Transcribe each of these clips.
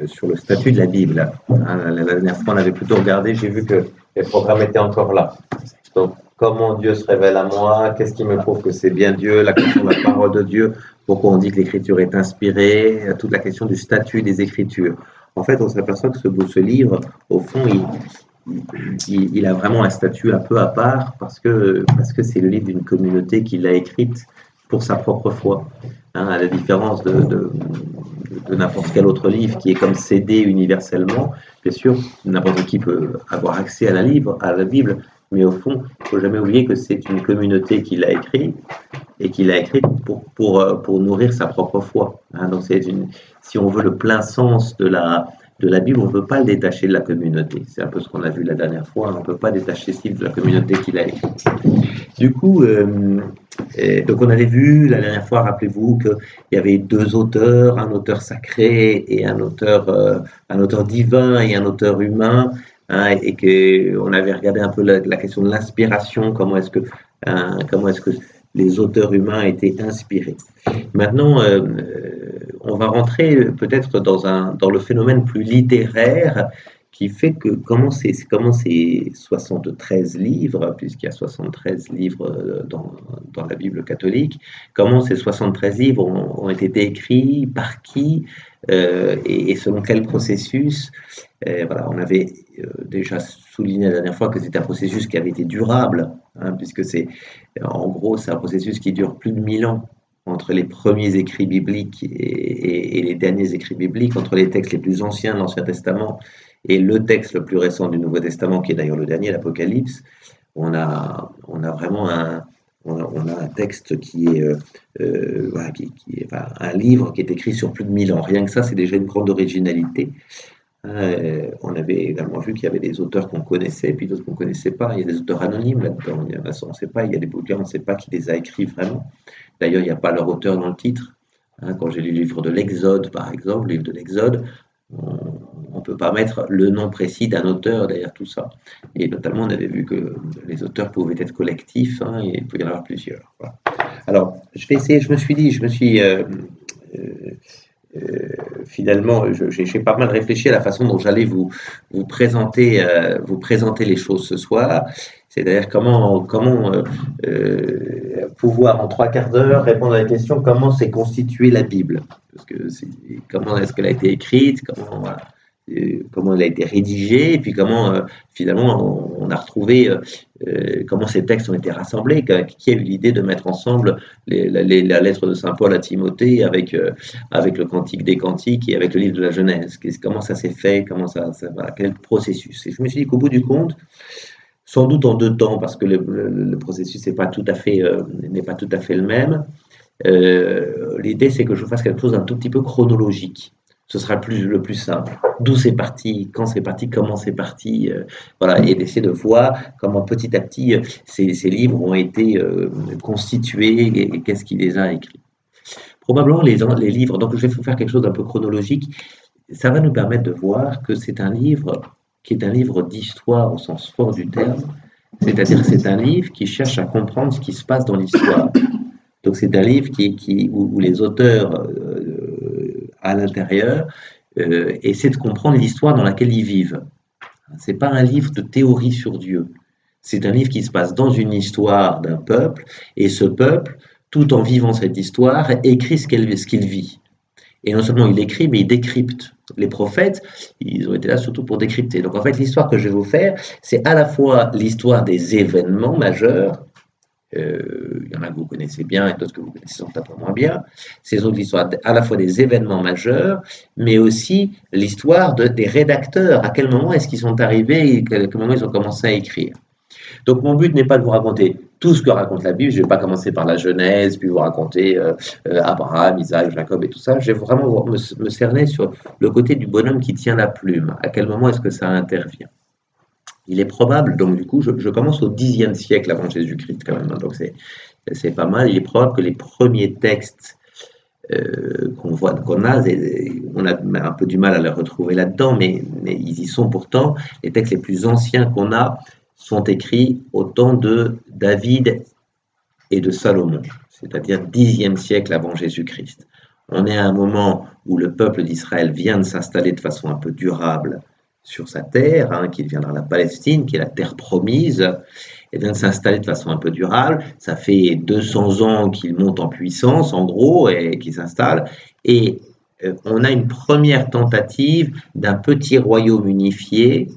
sur le statut de la Bible. La dernière fois, on avait plutôt regardé, j'ai vu que les programmes étaient encore là. Donc, comment Dieu se révèle à moi, qu'est-ce qui me prouve que c'est bien Dieu, la question de la parole de Dieu, pourquoi on dit que l'Écriture est inspirée, toute la question du statut des Écritures. En fait, on s'aperçoit que ce livre, au fond, il a vraiment un statut un peu à part parce que c'est le livre d'une communauté qui l'a écrite pour sa propre foi. À la différence de n'importe quel autre livre qui est comme cédé universellement. Bien sûr, n'importe qui peut avoir accès à la Bible, mais au fond, il ne faut jamais oublier que c'est une communauté qui l'a écrit et qui l'a écrit pour nourrir sa propre foi. Donc si on veut le plein sens de la Bible, on ne peut pas le détacher de la communauté. C'est un peu ce qu'on a vu la dernière fois, on ne peut pas détacher ce livre de la communauté qui l'a écrit. Du coup, donc on avait vu la dernière fois, rappelez-vous, qu'il y avait deux auteurs, un auteur sacré et un auteur divin et un auteur humain, et qu'on avait regardé un peu la question de l'inspiration, comment est-ce que les auteurs humains étaient inspirés. Maintenant, on va rentrer peut-être dans le phénomène plus littéraire qui fait que comment ces 73 livres, puisqu'il y a 73 livres dans la Bible catholique, comment ces 73 livres ont été écrits, par qui, et selon quel processus. Voilà, on avait déjà souligné la dernière fois que c'est un processus qui avait été durable, puisque en gros, c'est un processus qui dure plus de 1000 ans entre les premiers écrits bibliques et les derniers écrits bibliques, entre les textes les plus anciens de l'Ancien Testament et le texte le plus récent du Nouveau Testament, qui est d'ailleurs le dernier, l'Apocalypse. On a vraiment un texte qui est, un livre qui est écrit sur plus de 1000 ans. Rien que ça, c'est déjà une grande originalité. On avait également vu qu'il y avait des auteurs qu'on connaissait, puis d'autres qu'on ne connaissait pas. Il y a des auteurs anonymes là-dedans, il y en a, on ne sait pas, il y a des bouquins, on ne sait pas qui les a écrits vraiment. D'ailleurs, il n'y a pas leur auteur dans le titre. Quand j'ai lu le livre de l'Exode, par exemple, le livre de l'Exode, on ne peut pas mettre le nom précis d'un auteur derrière tout ça. Et notamment, on avait vu que les auteurs pouvaient être collectifs, et il pouvait y en avoir plusieurs. Voilà. Alors, je vais essayer, finalement, j'ai pas mal réfléchi à la façon dont j'allais vous présenter les choses ce soir. C'est-à-dire comment pouvoir en 3/4 d'heure répondre à la question comment s'est constituée la Bible. Parce que comment est-ce qu'elle a été écrite, comment elle a été rédigée, et puis comment finalement on a retrouvé comment ces textes ont été rassemblés, qui a eu l'idée de mettre ensemble la lettre de Saint Paul à Timothée avec le Cantique des Cantiques et avec le livre de la Genèse. Comment ça s'est fait, voilà, quel est le processus. Et je me suis dit qu'au bout du compte, sans doute en 2 temps, parce que le processus n'est pas tout à fait le même, l'idée c'est que je fasse quelque chose d'un tout petit peu chronologique. Ce sera le plus simple. D'où c'est parti, quand c'est parti, comment c'est parti, voilà, et d'essayer de voir comment petit à petit ces livres ont été constitués et qu'est-ce qui les a écrits. Probablement les livres, donc je vais vous faire quelque chose d'un peu chronologique, ça va nous permettre de voir que c'est un livre qui est un livre d'histoire au sens fort du terme, c'est-à-dire que c'est un livre qui cherche à comprendre ce qui se passe dans l'histoire. Donc c'est un livre où les auteurs à l'intérieur essaient de comprendre l'histoire dans laquelle ils vivent. C'est pas un livre de théorie sur Dieu. C'est un livre qui se passe dans une histoire d'un peuple, et ce peuple, tout en vivant cette histoire, écrit ce qu'il vit. Et non seulement il écrit, mais il décrypte. Les prophètes, ils ont été là surtout pour décrypter. Donc en fait, l'histoire que je vais vous faire, c'est à la fois l'histoire des événements majeurs. Il y en a que vous connaissez bien et d'autres que vous connaissez un peu moins bien. C'est l'histoire à la fois des événements majeurs, mais aussi l'histoire des rédacteurs. À quel moment est-ce qu'ils sont arrivés et à quel moment ils ont commencé à écrire. Donc mon but n'est pas de vous raconter tout ce que raconte la Bible. Je ne vais pas commencer par la Genèse, puis vous raconter Abraham, Isaac, Jacob et tout ça. Je vais vraiment me cerner sur le côté du bonhomme qui tient la plume. À quel moment est-ce que ça intervient? Il est probable, donc du coup, je commence au Xe siècle avant Jésus-Christ quand même, donc c'est pas mal. Il est probable que les premiers textes qu'on a, on a un peu du mal à les retrouver là-dedans, mais ils y sont pourtant. Les textes les plus anciens qu'on a sont écrits au temps de David et de Salomon, c'est-à-dire Xe siècle avant Jésus-Christ. on est à un moment où le peuple d'Israël vient de s'installer de façon un peu durable sur sa terre, hein, qui deviendra la Palestine, qui est la terre promise, et vient de s'installer de façon un peu durable. Ça fait 200 ans qu'il monte en puissance, en gros, et qu'il s'installe. Et on a une première tentative d'un petit royaume unifié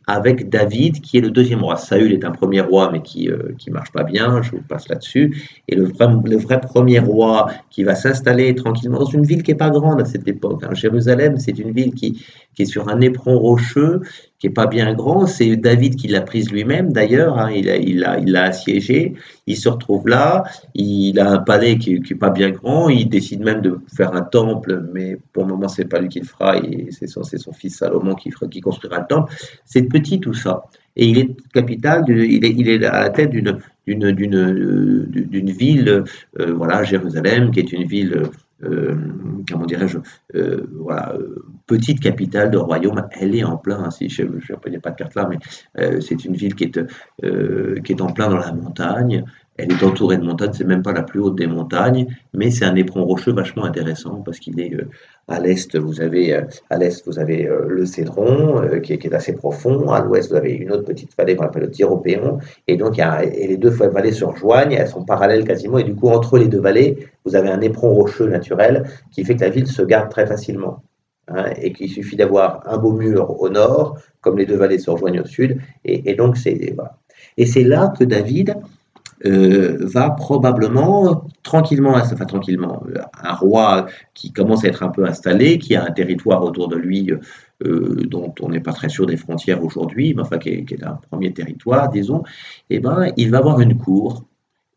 avec David, qui est le deuxième roi. Saül est un premier roi, mais qui marche pas bien, je vous passe là-dessus. Et le vrai premier roi qui va s'installer tranquillement dans une ville qui est pas grande à cette époque, hein. Jérusalem, c'est une ville qui est sur un éperon rocheux, qui est pas bien grand. C'est David qui l'a prise lui-même, d'ailleurs, hein. Il l'a assiégé. Il se retrouve là. Il a un palais qui est pas bien grand. Il décide même de faire un temple, mais pour le moment, c'est pas lui qui le fera. C'est son fils Salomon qui construira le temple. C'est petit tout ça. Et il est capital, il est à la tête d'une ville, voilà, Jérusalem, qui est une ville, comment dirais-je, voilà, petite capitale de royaume. Elle est en plein, hein, si je n'ai pas de carte là, mais c'est une ville qui est en plein dans la montagne. Elle est entourée de montagnes, c'est même pas la plus haute des montagnes, mais c'est un éperon rocheux vachement intéressant parce qu'il est à l'est, vous avez le Cédron qui est assez profond. À l'ouest, vous avez une autre petite vallée qu'on appelle le Tyropéon. Et donc, et les deux vallées se rejoignent, elles sont parallèles quasiment. Et du coup, entre les deux vallées, vous avez un éperon rocheux naturel qui fait que la ville se garde très facilement, hein, et qu'il suffit d'avoir un beau mur au nord, comme les deux vallées se rejoignent au sud. Et donc, voilà. Et c'est là que David va probablement tranquillement, enfin tranquillement, un roi qui commence à être un peu installé, qui a un territoire autour de lui dont on n'est pas très sûr des frontières aujourd'hui, mais enfin qui est un premier territoire, disons, et ben il va avoir une cour,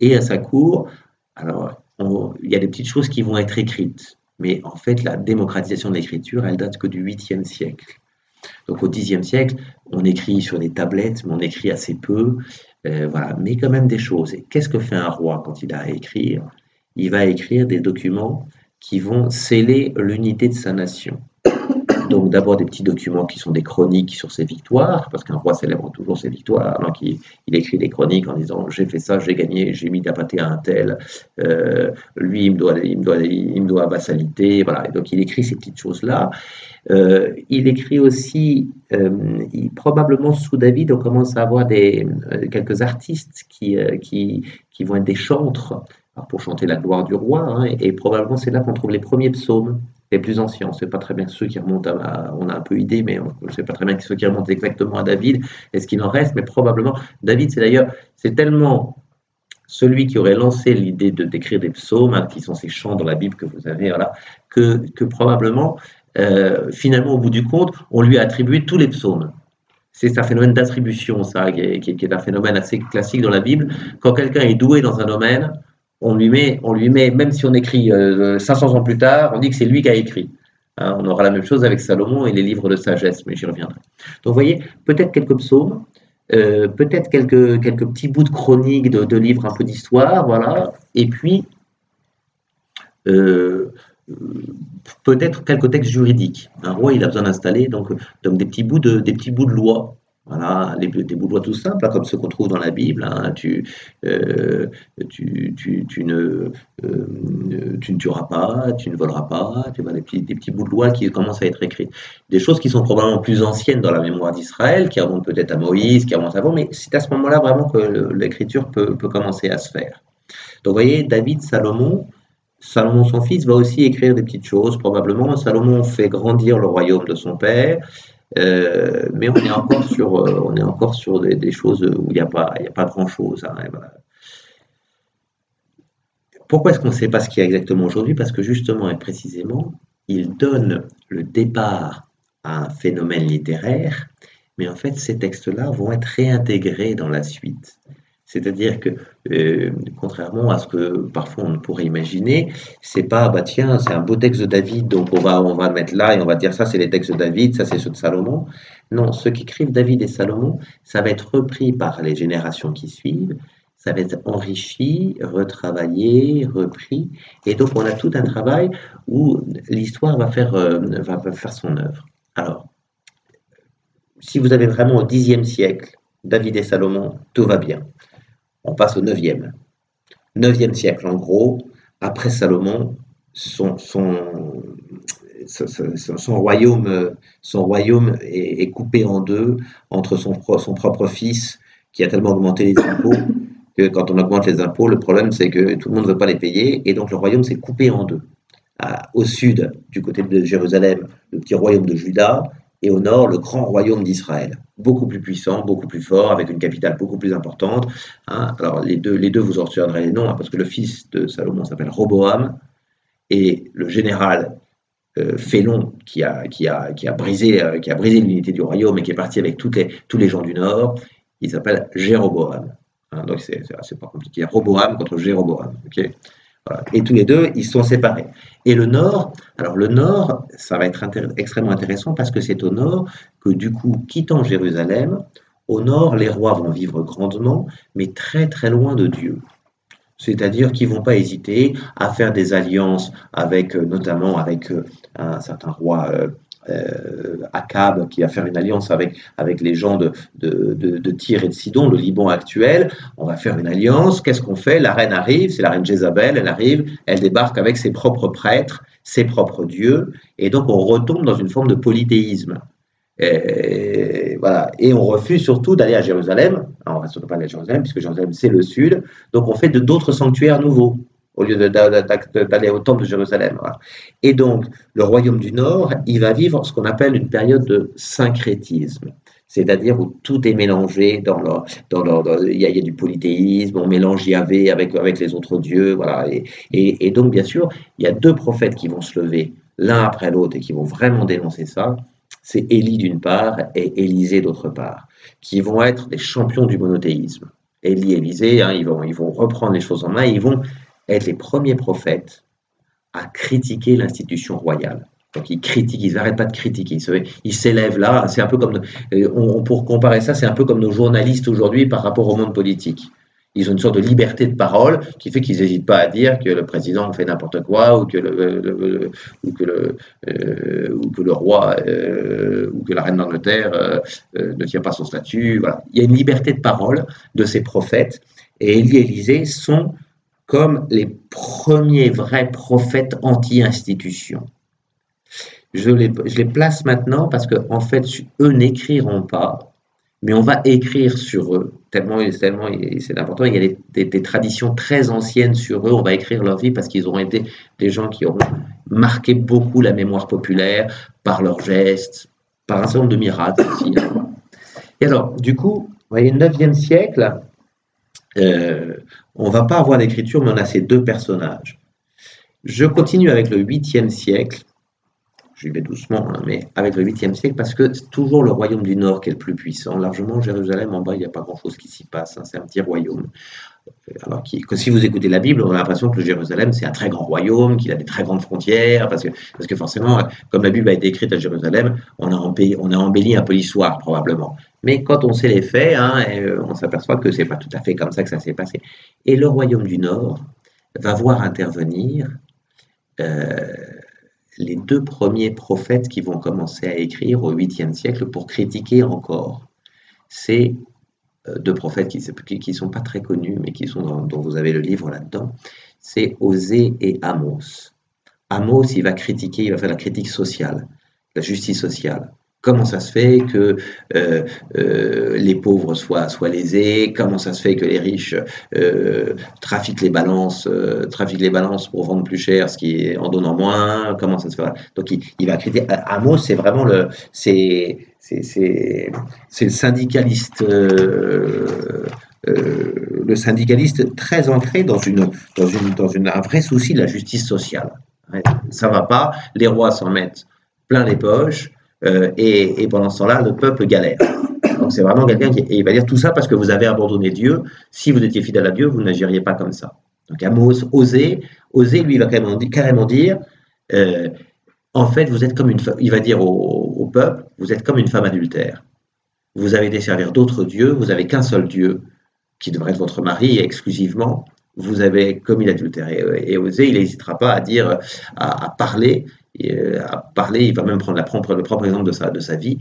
et à sa cour, alors il y a des petites choses qui vont être écrites, mais en fait la démocratisation de l'écriture, elle date que du 8e siècle. Donc au Xe siècle, on écrit sur des tablettes, mais on écrit assez peu, voilà, mais quand même des choses. Et qu'est-ce que fait un roi quand il a à écrire? Il va écrire des documents qui vont sceller l'unité de sa nation. Donc d'abord des petits documents qui sont des chroniques sur ses victoires, parce qu'un roi célèbre toujours ses victoires, donc il écrit des chroniques en disant j'ai fait ça, j'ai gagné, j'ai mis d'apathé à un tel, lui il me doit vassalité, voilà. Et donc il écrit ces petites choses-là. Il écrit aussi, probablement sous David, on commence à avoir quelques artistes qui vont être des chantres, pour chanter la gloire du roi, hein, et probablement c'est là qu'on trouve les premiers psaumes, les plus anciens. On ne sait pas très bien ceux qui remontent on a un peu idée, mais on ne sait pas très bien ceux qui remontent exactement à David, est-ce qu'il en reste, mais probablement, David c'est tellement celui qui aurait lancé l'idée d'écrire des psaumes, hein, qui sont ces chants dans la Bible que vous avez, voilà, que probablement, finalement, au bout du compte, on lui a attribué tous les psaumes. C'est un phénomène d'attribution, ça, qui est un phénomène assez classique dans la Bible. Quand quelqu'un est doué dans un domaine, on lui met, même si on écrit 500 ans plus tard, on dit que c'est lui qui a écrit. Hein, on aura la même chose avec Salomon et les livres de sagesse, mais j'y reviendrai. Donc, vous voyez, peut-être quelques psaumes, peut-être quelques petits bouts de chroniques, de livres un peu d'histoire, voilà. Et puis, peut-être quelques textes juridiques. Un roi, il a besoin d'installer donc des petits bouts de loi. Voilà, des bouts de loi tout simples, hein, comme ceux qu'on trouve dans la Bible. Hein. Tu ne tueras pas, tu ne voleras pas. Tu vois, des petits bouts de loi qui commencent à être écrits. Des choses qui sont probablement plus anciennes dans la mémoire d'Israël, qui remontent peut-être à Moïse, qui remontent avant, mais c'est à ce moment-là vraiment que l'écriture peut commencer à se faire. Donc, vous voyez, David, Salomon, son fils, va aussi écrire des petites choses, probablement. Salomon fait grandir le royaume de son père, mais on est encore sur des choses où il n'y a pas grand-chose. Hein, voilà. Pourquoi est-ce qu'on ne sait pas ce qu'il y a exactement aujourd'hui? Parce que justement et précisément, il donne le départ à un phénomène littéraire, mais en fait, ces textes-là vont être réintégrés dans la suite. C'est-à-dire que, contrairement à ce que parfois on pourrait imaginer, c'est pas, bah tiens, c'est un beau texte de David, donc on va le mettre là et on va dire ça, c'est les textes de David, ça, c'est ceux de Salomon. Non, ceux qu'écrivent David et Salomon, ça va être repris par les générations qui suivent, ça va être enrichi, retravaillé, repris, et donc on a tout un travail où l'histoire va faire son œuvre. Alors, si vous avez vraiment au Xe siècle, David et Salomon, tout va bien. On passe au 9e. 9e siècle, en gros, après Salomon, son, son, son royaume est coupé en deux entre son propre fils qui a tellement augmenté les impôts que quand on augmente les impôts, le problème c'est que tout le monde ne veut pas les payer et donc le royaume s'est coupé en deux. Au sud, du côté de Jérusalem, le petit royaume de Juda et au nord, le grand royaume d'Israël. Beaucoup plus puissant, beaucoup plus fort, avec une capitale beaucoup plus importante. Hein. Alors les deux vous en retiendrez les noms, hein, parce que le fils de Salomon s'appelle Roboam et le général Félon qui a brisé l'unité du royaume et qui est parti avec tous les gens du nord, il s'appelle Jéroboam. Hein, donc c'est pas compliqué. Roboam contre Jéroboam. Okay, voilà. Et tous les deux, ils sont séparés. Et le nord, alors le nord, ça va être extrêmement intéressant parce que c'est au nord que du coup, quittant Jérusalem, au nord, les rois vont vivre grandement, mais très très loin de Dieu. C'est-à-dire qu'ils ne vont pas hésiter à faire des alliances avec, notamment avec un certain roi Akab, qui va faire une alliance avec les gens de Tyr et de Sidon, le Liban actuel. On va faire une alliance. Qu'est-ce qu'on fait? La reine arrive, c'est la reine Jézabel, elle arrive, elle débarque avec ses propres prêtres, ses propres dieux, et donc on retombe dans une forme de polythéisme. Et, voilà. Et on refuse surtout d'aller à Jérusalem. Alors, on ne va surtout pas aller à Jérusalem, puisque Jérusalem, c'est le sud. Donc, on fait d'autres sanctuaires nouveaux, au lieu d'aller au temple de Jérusalem. Voilà. Et donc, le royaume du Nord, il va vivre ce qu'on appelle une période de syncrétisme. C'est-à-dire où tout est mélangé il y a du polythéisme, on mélange Yahvé avec les autres dieux, voilà. Et donc, bien sûr, il y a deux prophètes qui vont se lever l'un après l'autre et qui vont vraiment dénoncer ça. C'est Élie d'une part et Élisée d'autre part, qui vont être les champions du monothéisme. Élie et Élisée, hein, ils vont reprendre les choses en main et ils vont être les premiers prophètes à critiquer l'institution royale. Donc ils critiquent, ils n'arrêtent pas de critiquer, ils s'élèvent là, c'est un peu comme, pour comparer ça, c'est un peu comme nos journalistes aujourd'hui par rapport au monde politique. Ils ont une sorte de liberté de parole qui fait qu'ils n'hésitent pas à dire que le président fait n'importe quoi ou que le roi ou que la reine d'Angleterre ne tient pas son statut. Voilà. Il y a une liberté de parole de ces prophètes et Élie et Élisée sont comme les premiers vrais prophètes anti-institution. Je les place maintenant parce que en fait, eux n'écriront pas, mais on va écrire sur eux, tellement c'est important. Il y a des traditions très anciennes sur eux, on va écrire leur vie parce qu'ils auront été des gens qui auront marqué beaucoup la mémoire populaire par leurs gestes, par un certain nombre de miracles aussi. Et alors, du coup, vous voyez, le 9e siècle, on ne va pas avoir d'écriture, mais on a ces deux personnages. Je continue avec le 8e siècle. Je vais doucement, hein, mais avec le 8e siècle, parce que c'est toujours le royaume du Nord qui est le plus puissant. Largement, Jérusalem, en bas, il n'y a pas grand-chose qui s'y passe. Hein, c'est un petit royaume. Alors que si vous écoutez la Bible, on a l'impression que le Jérusalem, c'est un très grand royaume, qu'il a des très grandes frontières, parce que forcément, comme la Bible a été écrite à Jérusalem, on a embelli un peu l'histoire, probablement. Mais quand on sait les faits, hein, on s'aperçoit que c'est pas tout à fait comme ça que ça s'est passé. Et le royaume du Nord va voir intervenir les deux premiers prophètes qui vont commencer à écrire au 8e siècle pour critiquer encore. C'est deux prophètes qui sont pas très connus, mais dont vous avez le livre là-dedans. C'est Osée et Amos. Amos, il va faire la critique sociale, la justice sociale. Comment ça se fait que les pauvres soient lésés? Comment ça se fait que les riches trafiquent les balances pour vendre plus cher, en donnant moins? Comment ça se fait? Donc il va critiquer. Amos, c'est vraiment c'est le syndicaliste. Le syndicaliste très ancré dans un vrai souci de la justice sociale. Ça va pas, les rois s'en mettent plein les poches. Et pendant ce temps-là, le peuple galère. Donc c'est vraiment quelqu'un il va dire tout ça parce que vous avez abandonné Dieu. Si vous étiez fidèle à Dieu, vous n'agiriez pas comme ça. Donc Amos, Osée, lui, il va carrément dire, en fait, vous êtes comme il va dire au peuple, vous êtes comme une femme adultère. Vous avez été servir d'autres dieux, vous n'avez qu'un seul Dieu qui devrait être votre mari exclusivement. Vous avez commis l'adultère. Et Osée, il n'hésitera pas à dire, à parler. Il va même prendre le propre exemple de sa vie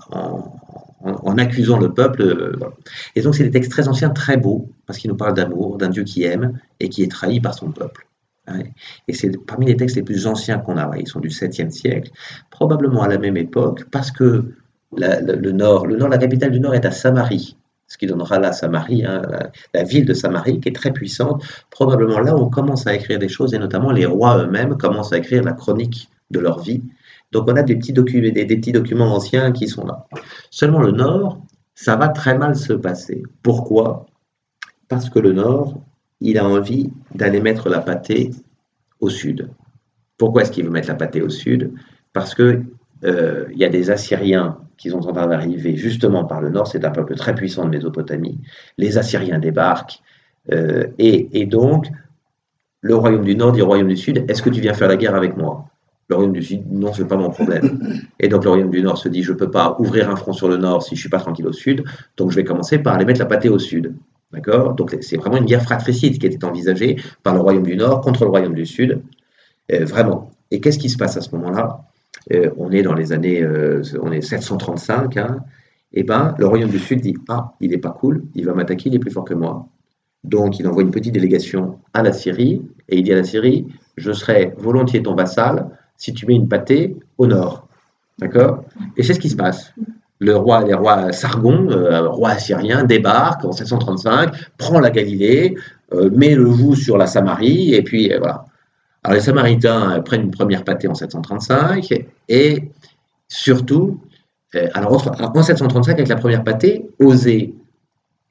en accusant le peuple. Voilà. Et donc c'est des textes très anciens, très beaux, parce qu'ils nous parlent d'amour, d'un Dieu qui aime et qui est trahi par son peuple. Ouais. Et c'est parmi les textes les plus anciens qu'on a. Ouais. Ils sont du 7e siècle, probablement à la même époque, parce que le nord, la capitale du Nord est à Samarie, ce qui donnera là Samarie, hein, la ville de Samarie, qui est très puissante. Probablement là, on commence à écrire des choses, et notamment les rois eux-mêmes commencent à écrire la chronique de leur vie. Donc on a des petits documents anciens qui sont là. Seulement le Nord, ça va très mal se passer. Pourquoi? Parce que le Nord, il a envie d'aller mettre la pâtée au sud. Pourquoi est-ce qu'il veut mettre la pâtée au sud? Parce que il y a des Assyriens qui sont en train d'arriver justement par le nord, c'est un peuple très puissant de Mésopotamie. Les Assyriens débarquent, et donc le royaume du nord dit au royaume du sud, est-ce que tu viens faire la guerre avec moi? Le royaume du sud, non, c'est pas mon problème. Et donc le royaume du nord se dit, je peux pas ouvrir un front sur le nord si je suis pas tranquille au sud, donc je vais commencer par aller mettre la pâtée au sud. D'accord? Donc c'est vraiment une guerre fratricide qui était envisagée par le royaume du nord contre le royaume du sud. Vraiment. Et qu'est-ce qui se passe à ce moment-là? On est dans les années, on est 735, hein, et ben le royaume du Sud dit, ah, il est pas cool, il va m'attaquer, il est plus fort que moi. Donc il envoie une petite délégation à la Syrie et il dit à la Syrie, je serai volontiers ton vassal si tu mets une pâtée au nord. D'accord? Et c'est ce qui se passe. Les rois Sargon, roi assyrien, débarque en 735, prend la Galilée, met le joug sur la Samarie, et puis voilà. Alors les Samaritains prennent une première pâtée en 735 et surtout, en 735 avec la première pâtée, Osée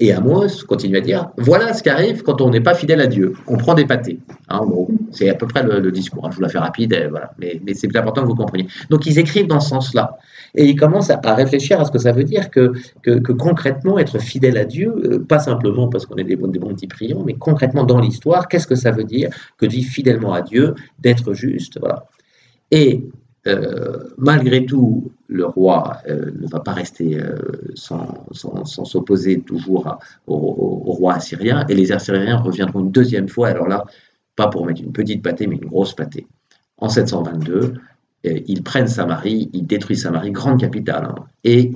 et Amos continuent à dire voilà ce qui arrive quand on n'est pas fidèle à Dieu. On prend des pâtés. Hein, en gros, c'est à peu près le discours. Hein, je vous la fais rapide, voilà. Mais c'est important que vous compreniez. Donc ils écrivent dans ce sens-là. Et ils commencent à réfléchir à ce que ça veut dire que concrètement être fidèle à Dieu, pas simplement parce qu'on est des bons petits prions, mais concrètement dans l'histoire, qu'est-ce que ça veut dire que de vivre fidèlement à Dieu, d'être juste, voilà. Et malgré tout, le roi ne va pas rester sans s'opposer toujours au roi assyrien, et les Assyriens reviendront une deuxième fois, alors là, pas pour mettre une petite pâtée, mais une grosse pâtée. En 722, ils prennent Samarie, ils détruisent Samarie, grande capitale, hein, et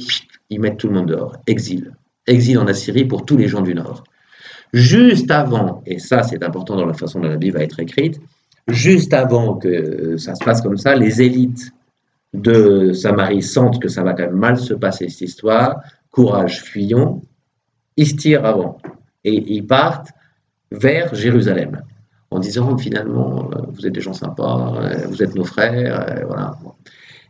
ils mettent tout le monde dehors, exil. Exil en Assyrie pour tous les gens du Nord. Juste avant, et ça c'est important dans la façon dont la Bible va être écrite, juste avant que ça se passe comme ça, les élites de Samarie sentent que ça va quand même mal se passer cette histoire, courage, fuyons, ils se tirent avant et ils partent vers Jérusalem en disant finalement vous êtes des gens sympas, vous êtes nos frères, voilà.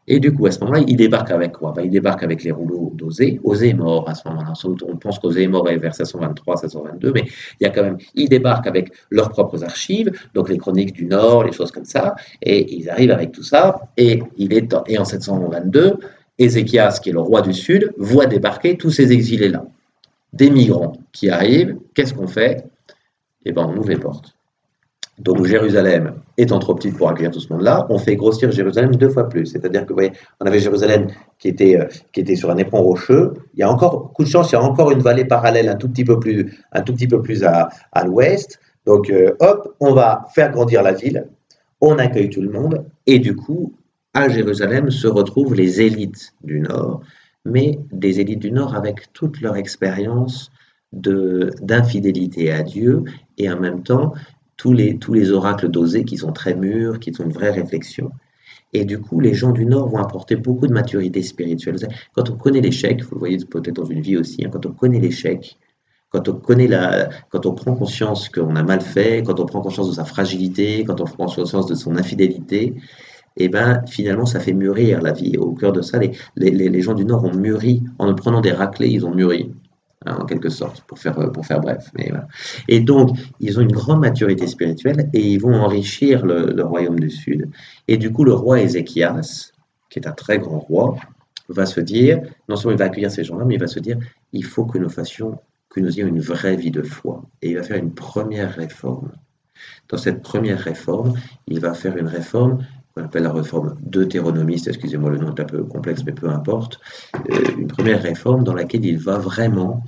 Et du coup, à ce moment-là, il débarque avec quoi? Il débarque avec les rouleaux d'Osée. Osée est mort à ce moment-là. On pense qu'Osée est mort vers 723, 722, mais il y a quand même, ils débarquent avec leurs propres archives, donc les chroniques du Nord, les choses comme ça, et ils arrivent avec tout ça. Et en 722, Ézéchias, qui est le roi du Sud, voit débarquer tous ces exilés-là. Des migrants qui arrivent, qu'est-ce qu'on fait? Eh bien, on ouvre les portes. Donc Jérusalem étant trop petite pour accueillir tout ce monde-là, on fait grossir Jérusalem 2 fois plus. C'est-à-dire que, vous voyez, on avait Jérusalem qui était sur un éperon rocheux. Il y a encore, coup de chance, il y a encore une vallée parallèle un tout petit peu plus à l'ouest. Donc, hop, on va faire grandir la ville, on accueille tout le monde, et du coup, à Jérusalem se retrouvent les élites du Nord, mais des élites du Nord avec toute leur expérience d'infidélité à Dieu, et en même temps, tous les oracles d'Osée qui sont très mûrs, qui sont une vraie réflexion. Et du coup, les gens du Nord vont apporter beaucoup de maturité spirituelle. Quand on connaît l'échec, vous le voyez peut-être dans une vie aussi, hein, quand on connaît l'échec, quand on prend conscience qu'on a mal fait, quand on prend conscience de sa fragilité, quand on prend conscience de son infidélité, et ben finalement ça fait mûrir la vie. Au cœur de ça, les gens du Nord ont mûri en ne prenant des raclés, ils ont mûri, hein, en quelque sorte, pour faire bref. Mais voilà. Et donc, ils ont une grande maturité spirituelle et ils vont enrichir le royaume du Sud. Et du coup, le roi Ézéchias, qui est un très grand roi, va se dire, non seulement il va accueillir ces gens-là, mais il va se dire, il faut que nous ayons une vraie vie de foi. Et il va faire une première réforme. Dans cette première réforme, il va faire une réforme qu'on appelle la réforme deutéronomiste, excusez-moi le nom est un peu complexe, mais peu importe, une première réforme dans laquelle il va vraiment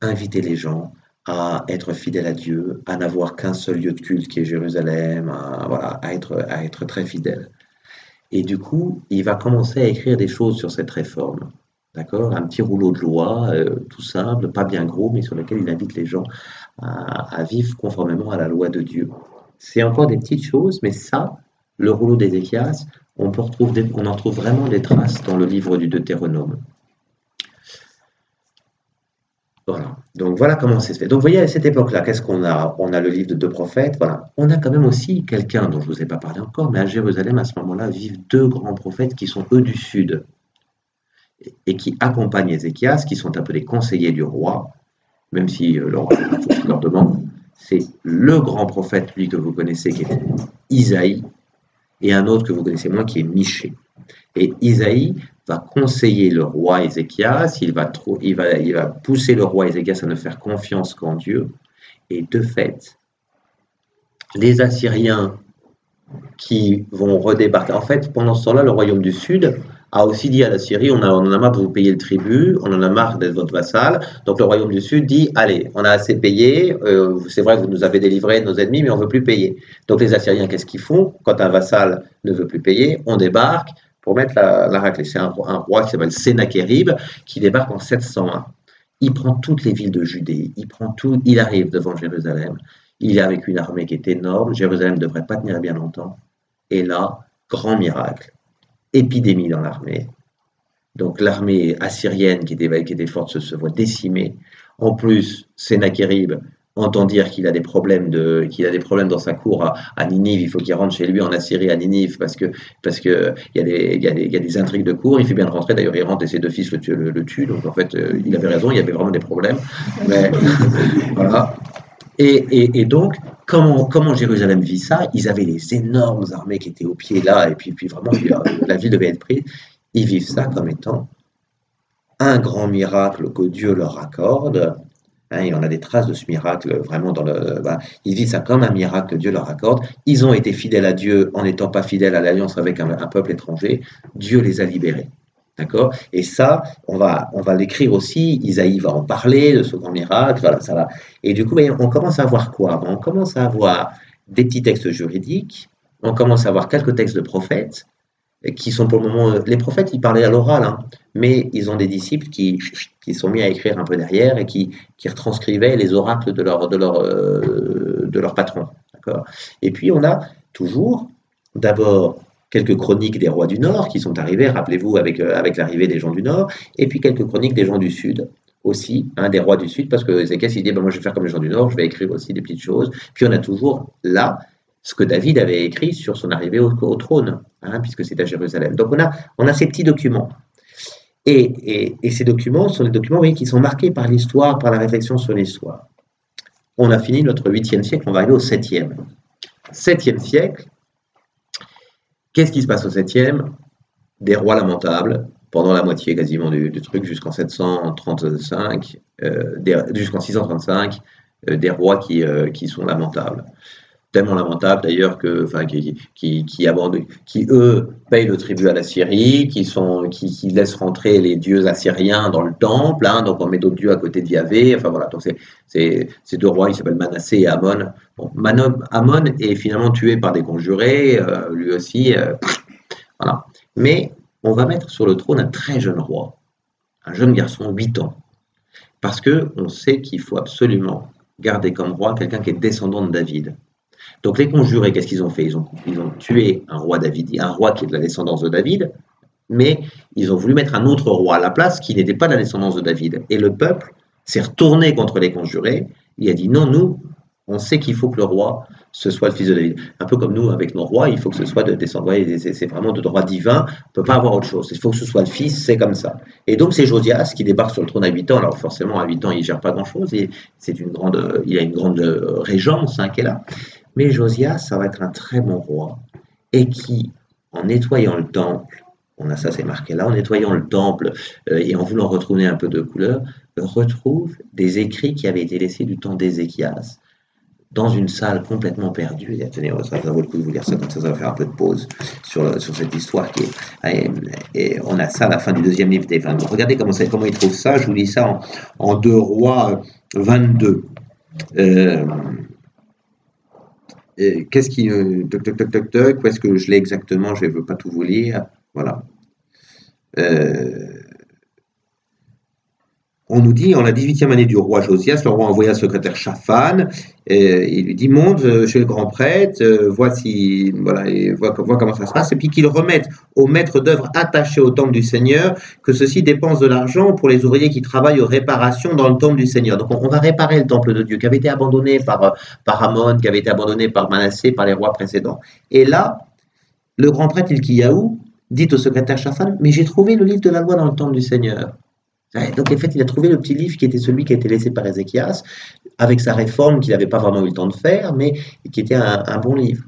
inviter les gens à être fidèles à Dieu, à n'avoir qu'un seul lieu de culte qui est Jérusalem, voilà, à être très fidèles. Et du coup, il va commencer à écrire des choses sur cette réforme. D'accord? Un petit rouleau de loi, tout simple, pas bien gros, mais sur lequel il invite les gens à vivre conformément à la loi de Dieu. C'est encore des petites choses, mais ça, le rouleau d'Ézéchias, on en trouve vraiment des traces dans le livre du Deutéronome. Voilà. Donc voilà comment c'est fait. Donc vous voyez, à cette époque-là, qu'est-ce qu'on a? On a le livre de deux prophètes, voilà. On a quand même aussi quelqu'un dont je ne vous ai pas parlé encore, mais à Jérusalem, à ce moment-là, vivent deux grands prophètes qui sont eux du sud et qui accompagnent Ézéchias, qui sont un peu les conseillers du roi, même si le roi fait pas tout ce qu'il leur demande. C'est le grand prophète, lui que vous connaissez, qui est Isaïe, et un autre que vous connaissez moins, qui est Michée. Et Isaïe va conseiller le roi Ézéchias, il va pousser le roi Ézéchias à ne faire confiance qu'en Dieu. Et de fait, les Assyriens qui vont redébarquer. En fait, pendant ce temps-là, le royaume du Sud a aussi dit à la Syrie, on en a marre de vous payer le tribut, on en a marre d'être votre vassal. Donc le royaume du Sud dit, allez, on a assez payé, c'est vrai que vous nous avez délivré de nos ennemis, mais on ne veut plus payer. Donc les Assyriens, qu'est-ce qu'ils font? Quand un vassal ne veut plus payer, on débarque pour mettre la raclée. C'est un roi qui s'appelle Sennachérib qui débarque en 701. Il prend toutes les villes de Judée, il prend tout, il arrive devant Jérusalem. Il est avec une armée qui est énorme. Jérusalem ne devrait pas tenir bien longtemps. Et là, grand miracle, épidémie dans l'armée. Donc l'armée assyrienne qui était forte se voit décimée. En plus, Sennachérib entend dire qu'il a des problèmes dans sa cour à Ninive. Il faut qu'il rentre chez lui en Assyrie à Ninive parce que il y a des intrigues de cour. Il fait bien de rentrer. D'ailleurs, il rentre et ses deux fils le tuent. Donc en fait, il avait raison. Il y avait vraiment des problèmes. Mais voilà. Et donc, comment Jérusalem vit ça? Ils avaient les énormes armées qui étaient au pied là, et puis vraiment, la ville devait être prise. Ils vivent ça comme étant un grand miracle que Dieu leur accorde. Hein, et on a des traces de ce miracle vraiment ils vivent ça comme un miracle que Dieu leur accorde. Ils ont été fidèles à Dieu en n'étant pas fidèles à l'alliance avec un peuple étranger. Dieu les a libérés. D'accord? Et ça, on va l'écrire aussi. Isaïe va en parler de ce grand miracle. Voilà, ça va. Et du coup, on commence à voir quoi? On commence à avoir des petits textes juridiques. On commence à avoir quelques textes de prophètes qui sont pour le moment. Les prophètes, ils parlaient à l'oral, hein, mais ils ont des disciples qui sont mis à écrire un peu derrière et qui retranscrivaient les oracles de leur patron. D'accord? Et puis, on a toujours, d'abord, quelques chroniques des rois du Nord qui sont arrivés, rappelez-vous, avec l'arrivée des gens du Nord, et puis quelques chroniques des gens du Sud aussi, hein, des rois du Sud, parce que Ézéchias, il dit, ben, moi je vais faire comme les gens du Nord, je vais écrire aussi des petites choses. Puis on a toujours là ce que David avait écrit sur son arrivée au trône, hein, puisque c'est à Jérusalem. Donc on a ces petits documents. Et ces documents sont des documents, vous voyez, qui sont marqués par l'histoire, par la réflexion sur l'histoire. On a fini notre 8e siècle, on va arriver au 7e. 7e siècle, qu'est-ce qui se passe au 7e? Des rois lamentables, pendant la moitié quasiment du truc, jusqu'en 735, jusqu'en 635, des rois qui sont lamentables. Tellement lamentables d'ailleurs qui eux payent le tribut à la Syrie, qui laissent rentrer les dieux assyriens dans le temple, hein, donc on met d'autres dieux à côté de Yahvé. Enfin voilà, donc c'est ces deux rois, ils s'appellent Manassé et Amon. Bon, Amon est finalement tué par des conjurés, lui aussi. Voilà. Mais on va mettre sur le trône un très jeune roi, un jeune garçon, 8 ans, parce que on sait qu'il faut absolument garder comme roi quelqu'un qui est descendant de David. Donc les conjurés, qu'est-ce qu'ils ont fait? Ils ont tué un roi un roi qui est de la descendance de David, mais ils ont voulu mettre un autre roi à la place qui n'était pas de la descendance de David. Et le peuple s'est retourné contre les conjurés. Il a dit non, nous, on sait qu'il faut que le roi, ce soit le fils de David. Un peu comme nous, avec nos rois, il faut que ce soit de descendants, c'est vraiment de droit divin, on ne peut pas avoir autre chose. Il faut que ce soit le fils, c'est comme ça. Et donc c'est Josias qui débarque sur le trône à 8 ans. Alors forcément, à 8 ans, il ne gère pas grand-chose, et il a une grande régence, hein, qui est là. Mais Josias, ça va être un très bon roi, et qui, en nettoyant le temple, on a ça, c'est marqué là, en nettoyant le temple et en voulant retrouver un peu de couleur, retrouve des écrits qui avaient été laissés du temps d'Ézéchias dans une salle complètement perdue. Et tenez, ça vaut le coup de vous lire ça, comme ça va faire un peu de pause sur cette histoire qui est. Et on a ça à la fin du 2e livre des 22. Regardez comment il trouve ça. Je vous lis ça en 2 Rois 22. Qu'est-ce qui. Toc, toc, toc, toc, toc. Où est-ce que je l'ai exactement? Je ne veux pas tout vous lire. Voilà. on nous dit, en la 18e année du roi Josias, le roi envoya le secrétaire Shaphan, et il lui dit, monte chez le grand prêtre, voilà, et vois comment ça se passe, et puis qu'il remette aux maîtres d'œuvre attachés au temple du Seigneur, que ceux-ci dépensent de l'argent pour les ouvriers qui travaillent aux réparations dans le temple du Seigneur. Donc on va réparer le temple de Dieu, qui avait été abandonné par Amon, qui avait été abandonné par Manassé, par les rois précédents. Et là, le grand prêtre Hilkiyahu dit au secrétaire Shaphan, mais j'ai trouvé le livre de la loi dans le temple du Seigneur. Ouais, donc en fait, il a trouvé le petit livre qui était celui qui a été laissé par Ézéchias, avec sa réforme qu'il n'avait pas vraiment eu le temps de faire, mais qui était un bon livre.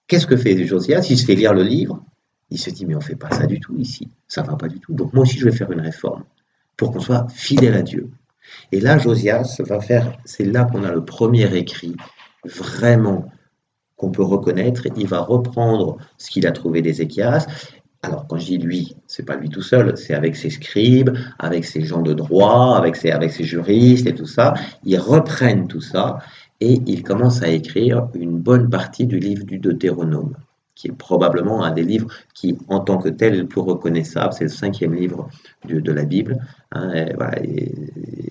Qu'est-ce que fait Josias? Il se fait lire le livre, il se dit, mais on ne fait pas ça du tout ici, ça ne va pas du tout. Donc moi aussi, je vais faire une réforme, pour qu'on soit fidèle à Dieu. Et là, Josias va faire, c'est là qu'on a le premier écrit, vraiment, qu'on peut reconnaître. Il va reprendre ce qu'il a trouvé d'Ézéchias. Alors, quand je dis lui, c'est pas lui tout seul, c'est avec ses scribes, avec ses gens de droit, avec ses juristes et tout ça. Ils reprennent tout ça et ils commencent à écrire une bonne partie du livre du Deutéronome, qui est probablement un des livres qui, en tant que tel, est le plus reconnaissable. C'est le 5e livre de la Bible. Hein, voilà,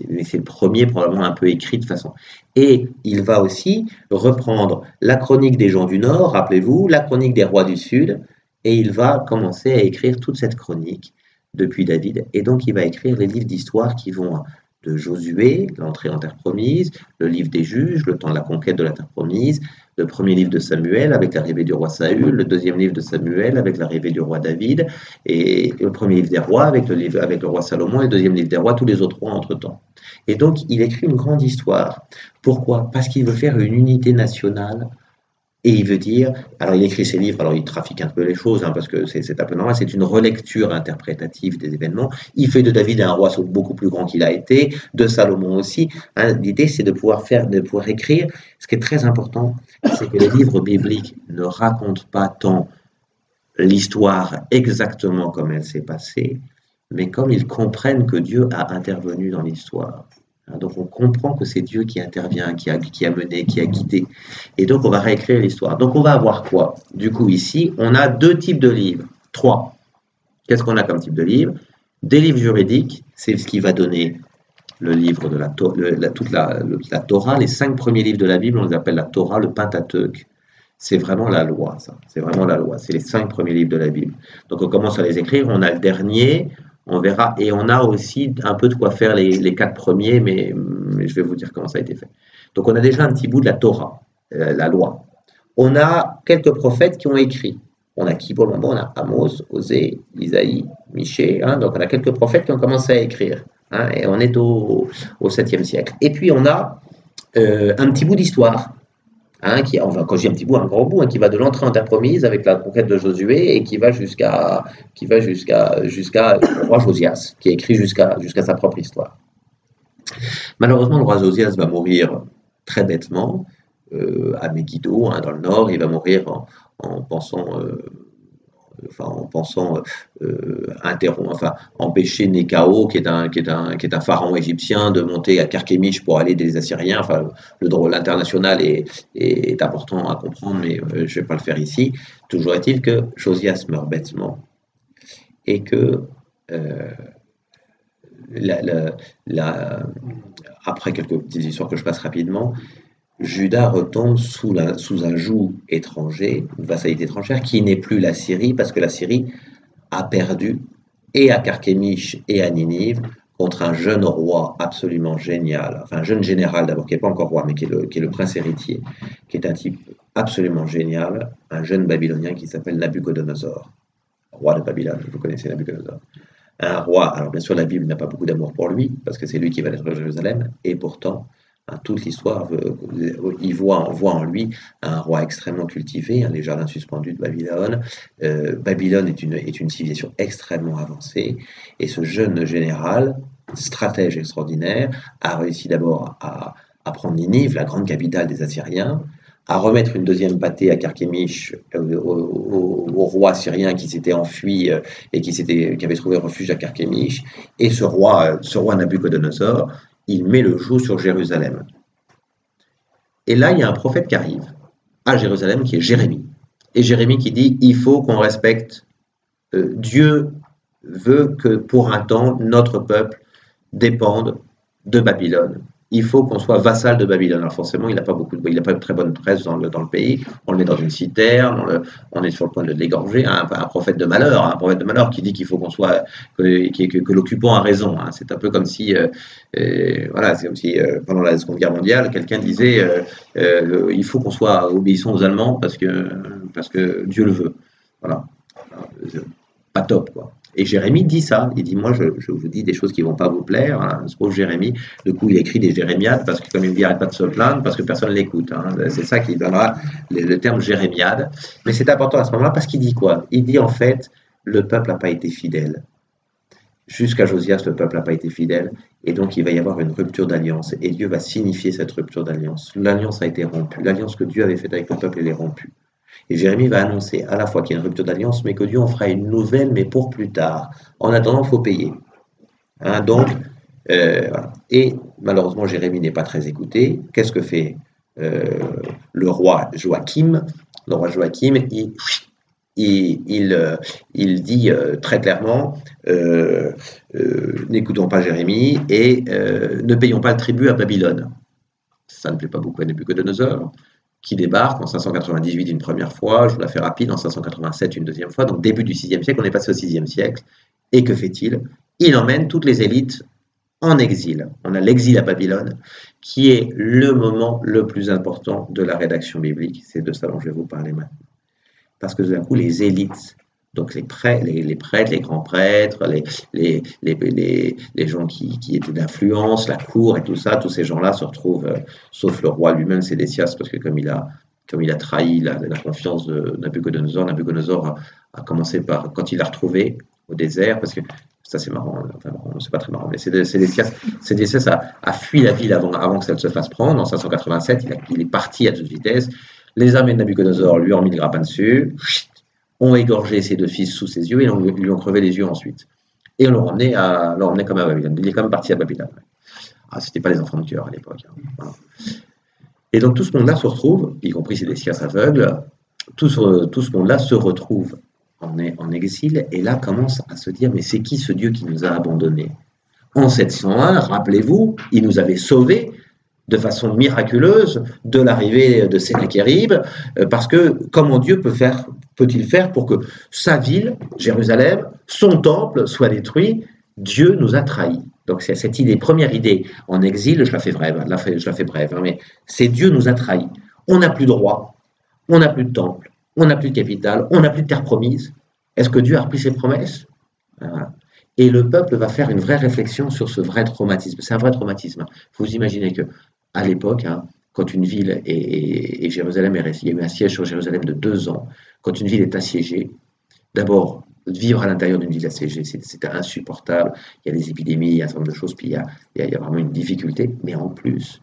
mais c'est le premier, probablement un peu écrit de façon. Et il va aussi reprendre la chronique des gens du Nord, rappelez-vous, la chronique des rois du Sud, et il va commencer à écrire toute cette chronique depuis David. Et donc, il va écrire les livres d'histoire qui vont de Josué, l'entrée en terre promise, le livre des juges, le temps de la conquête de la terre promise, le premier livre de Samuel avec l'arrivée du roi Saül, le deuxième livre de Samuel avec l'arrivée du roi David, et le premier livre des rois avec le roi Salomon, et le deuxième livre des rois, tous les autres rois entre-temps. Et donc, il écrit une grande histoire. Pourquoi? Parce qu'il veut faire une unité nationale. Et il veut dire, alors il écrit ses livres, alors il trafique un peu les choses, hein, parce que c'est un peu normal, c'est une relecture interprétative des événements. Il fait de David un roi beaucoup plus grand qu'il a été, de Salomon aussi. Hein. L'idée, c'est de pouvoir écrire. Ce qui est très important, c'est que les livres bibliques ne racontent pas tant l'histoire exactement comme elle s'est passée, mais comme ils comprennent que Dieu a intervenu dans l'histoire. Donc on comprend que c'est Dieu qui intervient, qui a mené, qui a guidé. Et donc on va réécrire l'histoire. Donc on va avoir quoi? Du coup ici, on a 2 types de livres. 3. Qu'est-ce qu'on a comme type de livre? Des livres juridiques, c'est ce qui va donner le livre de toute la Torah. Les 5 premiers livres de la Bible, on les appelle la Torah, le Pentateuque. C'est vraiment la loi, ça. C'est vraiment la loi. C'est les 5 premiers livres de la Bible. Donc on commence à les écrire. On a le dernier. On verra, et on a aussi un peu de quoi faire les 4 premiers, mais je vais vous dire comment ça a été fait. Donc on a déjà un petit bout de la Torah, la loi. On a quelques prophètes qui ont écrit. On a qui pour le moment? On a Amos, Osée, Isaïe, Michée. Hein, donc on a quelques prophètes qui ont commencé à écrire. Hein, et on est au 7e siècle. Et puis on a un petit bout d'histoire. Hein, quand je dis un petit bout, un grand bout, hein, qui va de l'entrée en terre promise avec la conquête de Josué et qui va jusqu'à le roi Josias, qui a écrit jusqu'à sa propre histoire. Malheureusement, le roi Josias va mourir très bêtement à Megiddo, hein, dans le nord. Il va mourir en pensant empêcher Néchao, qui est un pharaon égyptien, de monter à Carchemish pour aller aider les Assyriens. Enfin, l'international est important à comprendre, mais je ne vais pas le faire ici. Toujours est-il que Josias meurt bêtement et que après quelques petites histoires que je passe rapidement, Juda retombe sous un joug étranger, une vassalité étrangère, qui n'est plus la Syrie, parce que la Syrie a perdu, et à Carchemish et à Ninive, contre un jeune roi absolument génial, enfin un jeune général d'abord, qui n'est pas encore roi, mais qui est le prince héritier, qui est un type absolument génial, un jeune babylonien qui s'appelle Nabuchodonosor, roi de Babylone. Vous connaissez Nabuchodonosor. Un roi, alors bien sûr la Bible n'a pas beaucoup d'amour pour lui, parce que c'est lui qui va détruire Jérusalem, et pourtant, toute l'histoire voit en lui un roi extrêmement cultivé, les jardins suspendus de Babylone. Babylone est une civilisation extrêmement avancée, et ce jeune général, stratège extraordinaire, a réussi d'abord à prendre Ninive, la grande capitale des Assyriens, à remettre une deuxième pâtée à Carchemish au roi syrien qui s'était enfui et qui avait trouvé refuge à Carchemish, et ce roi Nabuchodonosor, il met le joug sur Jérusalem. Et là, il y a un prophète qui arrive à Jérusalem, qui est Jérémie. Et Jérémie qui dit, il faut qu'on respecte, Dieu veut que pour un temps, notre peuple dépende de Babylone. Il faut qu'on soit vassal de Babylone. Alors forcément, il n'a pas il n'a pas de très bonne presse dans le pays. On le met dans une citerne, on est sur le point de l'égorger. Un prophète de malheur, un prophète de malheur qui dit qu'il faut qu'on soit que l'occupant a raison. Hein. C'est un peu comme si, voilà, c'est comme si pendant la Seconde Guerre mondiale, quelqu'un disait il faut qu'on soit obéissant aux Allemands parce que Dieu le veut. Voilà, pas top quoi. Et Jérémie dit ça, il dit moi je vous dis des choses qui vont pas vous plaire, hein. Ce pauvre Jérémie, du coup il écrit des jérémiades parce que comme il me dit arrête pas de se plaindre parce que personne ne l'écoute, hein. C'est ça qui donnera le terme jérémiade. Mais c'est important à ce moment-là parce qu'il dit quoi? Il dit en fait le peuple n'a pas été fidèle. Jusqu'à Josias, le peuple n'a pas été fidèle et donc il va y avoir une rupture d'alliance et Dieu va signifier cette rupture d'alliance. L'alliance a été rompue, l'alliance que Dieu avait faite avec le peuple elle est rompue. Et Jérémie va annoncer à la fois qu'il y a une rupture d'alliance, mais que Dieu en fera une nouvelle, mais pour plus tard. En attendant, il faut payer. Hein, donc, voilà. Et malheureusement, Jérémie n'est pas très écouté. Qu'est-ce que fait le roi Joachim? Le roi Joachim, il dit très clairement n'écoutons pas Jérémie et ne payons pas le tribut à Babylone. Ça ne plaît pas beaucoup à Nabuchodonosor, qui débarque en 598 une première fois, je vous la fais rapide, en 587 une deuxième fois, donc début du VIe siècle, on est passé au VIe siècle, et que fait-il? Il emmène toutes les élites en exil. On a l'exil à Babylone, qui est le moment le plus important de la rédaction biblique, c'est de ça dont je vais vous parler maintenant. Parce que tout d'un coup, les élites, donc les prêtres, les grands prêtres, les gens qui étaient d'influence, la cour et tout ça, tous ces gens-là se retrouvent, sauf le roi lui-même, Sédécias, parce que comme il a trahi la confiance de Nabuchodonosor a commencé par, quand il l'a retrouvé au désert, parce que ça c'est marrant, enfin c'est pas très marrant, mais Sédécias a fui la ville avant que ça ne se fasse prendre, en 587, il est parti à toute vitesse, les armées de Nabuchodonosor lui ont mis le grappin dessus, ont égorgé ses deux fils sous ses yeux et lui ont crevé les yeux ensuite. Et on l'ont ramené comme à Babylone. Il est quand même parti à Babylone. Ah, c'était pas les enfants de cœur à l'époque. Hein. Voilà. Et donc tout ce monde-là se retrouve, y compris Sédécias aveugle, tout ce monde-là se retrouve en exil et là commence à se dire mais c'est qui ce Dieu qui nous a abandonnés? En 701, rappelez-vous, il nous avait sauvés de façon miraculeuse de l'arrivée de Sennacherib, parce que comment Dieu peut-il faire pour que sa ville, Jérusalem, son temple soit détruit? Dieu nous a trahis. Donc c'est cette idée, première idée en exil, je la fais brève, hein, mais c'est Dieu nous a trahis. On n'a plus de roi, on n'a plus de temple, on n'a plus de capitale, on n'a plus de terre promise. Est-ce que Dieu a repris ses promesses? Voilà. Et le peuple va faire une vraie réflexion sur ce vrai traumatisme. C'est un vrai traumatisme. Vous imaginez que à l'époque, hein, quand une ville et Jérusalem il y a eu un siège sur Jérusalem de 2 ans, quand une ville est assiégée, d'abord, vivre à l'intérieur d'une ville assiégée, c'était insupportable. Il y a des épidémies, il y a un certain nombre de choses, puis il y a vraiment une difficulté. Mais en plus,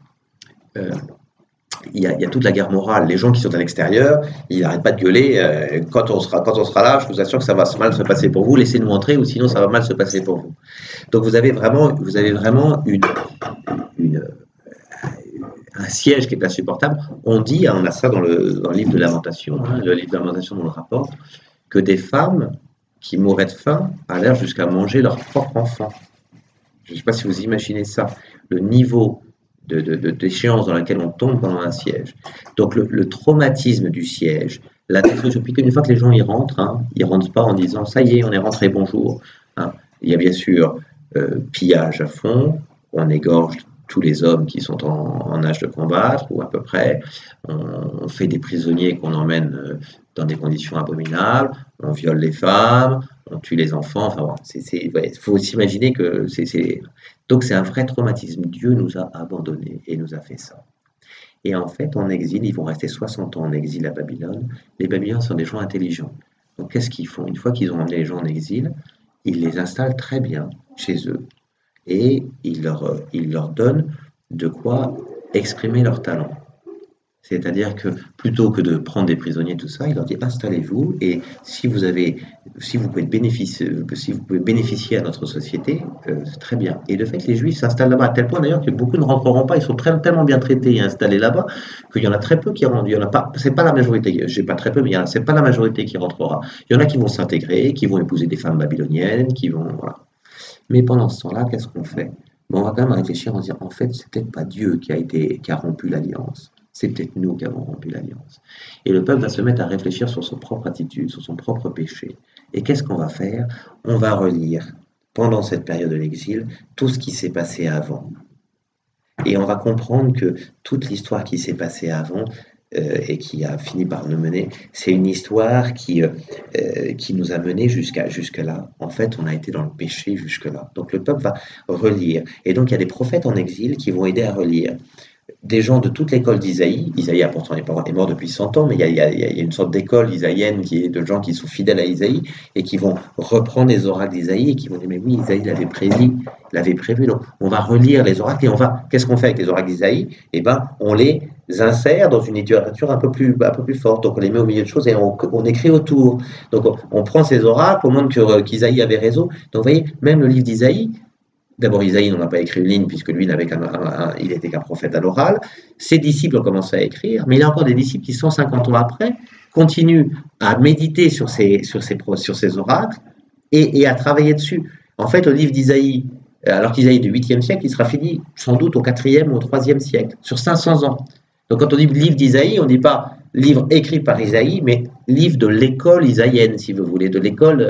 il y a toute la guerre morale. Les gens qui sont à l'extérieur, ils n'arrêtent pas de gueuler. Quand on sera là, je vous assure que ça va mal se passer pour vous. Laissez-nous entrer ou sinon ça va mal se passer pour vous. Donc vous avez vraiment un siège qui est insupportable. On dit, on a ça dans le livre de Lamentation, hein, le livre de Lamentation nous le rapporte, que des femmes qui mouraient de faim allèrent jusqu'à manger leur propre enfant. Je ne sais pas si vous imaginez ça, le niveau d'échéance dans laquelle on tombe pendant un siège. Donc le traumatisme du siège, la destruction, puis qu'une fois que les gens y rentrent, hein, ils ne rentrent pas en disant ça y est, on est rentré, bonjour. Hein. Il y a bien sûr pillage à fond, on égorge tous les hommes qui sont en âge de combattre, ou à peu près, on fait des prisonniers qu'on emmène dans des conditions abominables, on viole les femmes, on tue les enfants, enfin bon, il faut s'imaginer que donc c'est un vrai traumatisme. Dieu nous a abandonnés et nous a fait ça. Et en fait, en exil, ils vont rester 60 ans en exil à Babylone. Les Babyloniens sont des gens intelligents. Donc qu'est-ce qu'ils font? Une fois qu'ils ont emmené les gens en exil, ils les installent très bien chez eux et ils leur donnent de quoi exprimer leur talent. C'est-à-dire que plutôt que de prendre des prisonniers, tout ça, il leur dit installez-vous et si vous pouvez bénéficier à notre société, c'est très bien. Et de fait, les Juifs s'installent là-bas à tel point d'ailleurs que beaucoup ne rentreront pas. Ils sont tellement bien traités et installés là-bas qu'il y en a très peu qui rentrent. Il y en a pas, c'est pas la majorité. J'ai pas très peu, mais c'est pas la majorité qui rentrera. Il y en a qui vont s'intégrer, qui vont épouser des femmes babyloniennes, qui vont voilà. Mais pendant ce temps-là, qu'est-ce qu'on fait? mais on va quand même réfléchir en disant, en fait, c'est peut-être pas Dieu qui a rompu l'alliance, c'est peut-être nous qui avons rompu l'alliance. Et le peuple va se mettre à réfléchir sur son propre attitude, sur son propre péché. Et qu'est-ce qu'on va faire? On va relire, pendant cette période de l'exil, tout ce qui s'est passé avant. Et on va comprendre que toute l'histoire qui s'est passée avant et qui a fini par nous mener, c'est une histoire qui nous a menés jusque-là. En fait, on a été dans le péché jusque-là. Donc le peuple va relire. Et donc il y a des prophètes en exil qui vont aider à relire. Des gens de toute l'école d'Isaïe. Isaïe, pourtant, est mort depuis 100 ans, mais il y a une sorte d'école isaïenne qui est de gens qui sont fidèles à Isaïe et qui vont reprendre les oracles d'Isaïe et qui vont dire, mais oui, Isaïe l'avait prévu. Donc, on va relire les oracles et qu'est-ce qu'on fait avec les oracles d'Isaïe? Eh ben, on les insère dans une littérature un peu plus forte. Donc, on les met au milieu de choses et on écrit autour. Donc, on prend ces oracles, on montre qu'Isaïe avait raison. Donc, vous voyez, même le livre d'Isaïe, d'abord, Isaïe n'en a pas écrit une ligne, puisque lui, il n'était qu'un prophète à l'oral. Ses disciples ont commencé à écrire, mais il y a encore des disciples qui, 150 ans après, continuent à méditer sur ces oracles et à travailler dessus. En fait, le livre d'Isaïe, alors qu'Isaïe est du 8e siècle, il sera fini sans doute au 4e ou au 3e siècle, sur 500 ans. Donc quand on dit livre d'Isaïe, on ne dit pas livre écrit par Isaïe, mais livre de l'école isaïenne, si vous voulez, de l'école.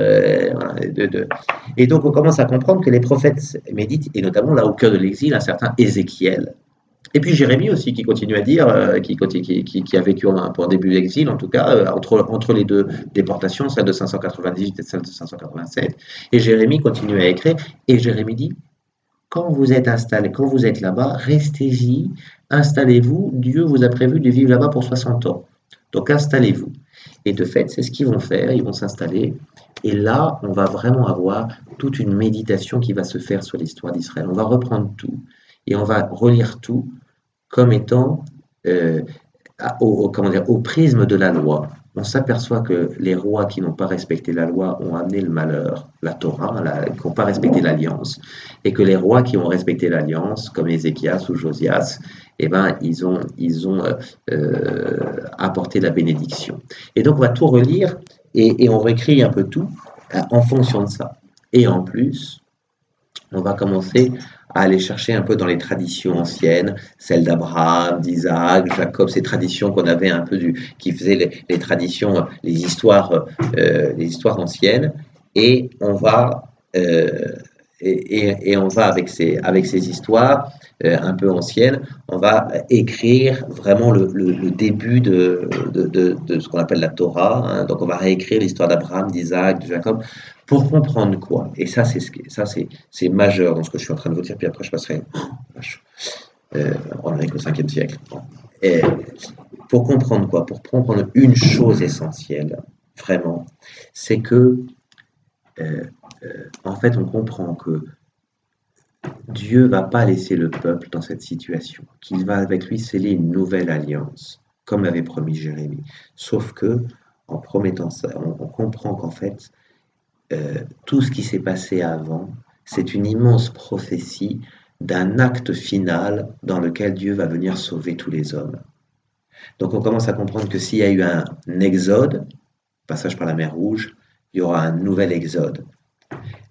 Et donc on commence à comprendre que les prophètes méditent, et notamment là au cœur de l'exil, un certain Ézéchiel. Et puis Jérémie aussi, qui continue à dire, qui a vécu pour un début d'exil, en tout cas, entre les deux déportations, celle de 598 et celle de 587. Et Jérémie continue à écrire, et Jérémie dit, quand vous êtes installé, quand vous êtes là-bas, restez-y, installez-vous, Dieu vous a prévu de vivre là-bas pour 60 ans. Donc installez-vous. Et de fait, c'est ce qu'ils vont faire, ils vont s'installer. Et là, on va vraiment avoir toute une méditation qui va se faire sur l'histoire d'Israël. On va reprendre tout et on va relire tout comme étant au prisme de la loi. On s'aperçoit que les rois qui n'ont pas respecté la loi ont amené le malheur, la Torah, qui n'ont pas respecté l'alliance, et que les rois qui ont respecté l'alliance, comme Ézéchias ou Josias, eh ben, ils ont apporté la bénédiction. Et donc on va tout relire et on réécrit un peu tout en fonction de ça. Et en plus, on va commencer à aller chercher un peu dans les traditions anciennes, celles d'Abraham, d'Isaac, Jacob, ces traditions qu'on avait un peu qui faisaient les traditions, les histoires anciennes, et on va on va avec ces histoires un peu anciennes, on va écrire vraiment le début de ce qu'on appelle la Torah. Hein. Donc on va réécrire l'histoire d'Abraham, d'Isaac, de Jacob. Pour comprendre quoi? Et ça, c'est majeur dans ce que je suis en train de vous dire, puis après je passerai on est au 5e siècle. Et pour comprendre quoi? Pour comprendre une chose essentielle, vraiment, c'est que, en fait, on comprend que Dieu ne va pas laisser le peuple dans cette situation, qu'il va avec lui sceller une nouvelle alliance, comme l'avait promis Jérémie. Sauf que, en promettant ça, on comprend qu'en fait, tout ce qui s'est passé avant, c'est une immense prophétie d'un acte final dans lequel Dieu va venir sauver tous les hommes. Donc on commence à comprendre que s'il y a eu un exode, passage par la mer Rouge, il y aura un nouvel exode.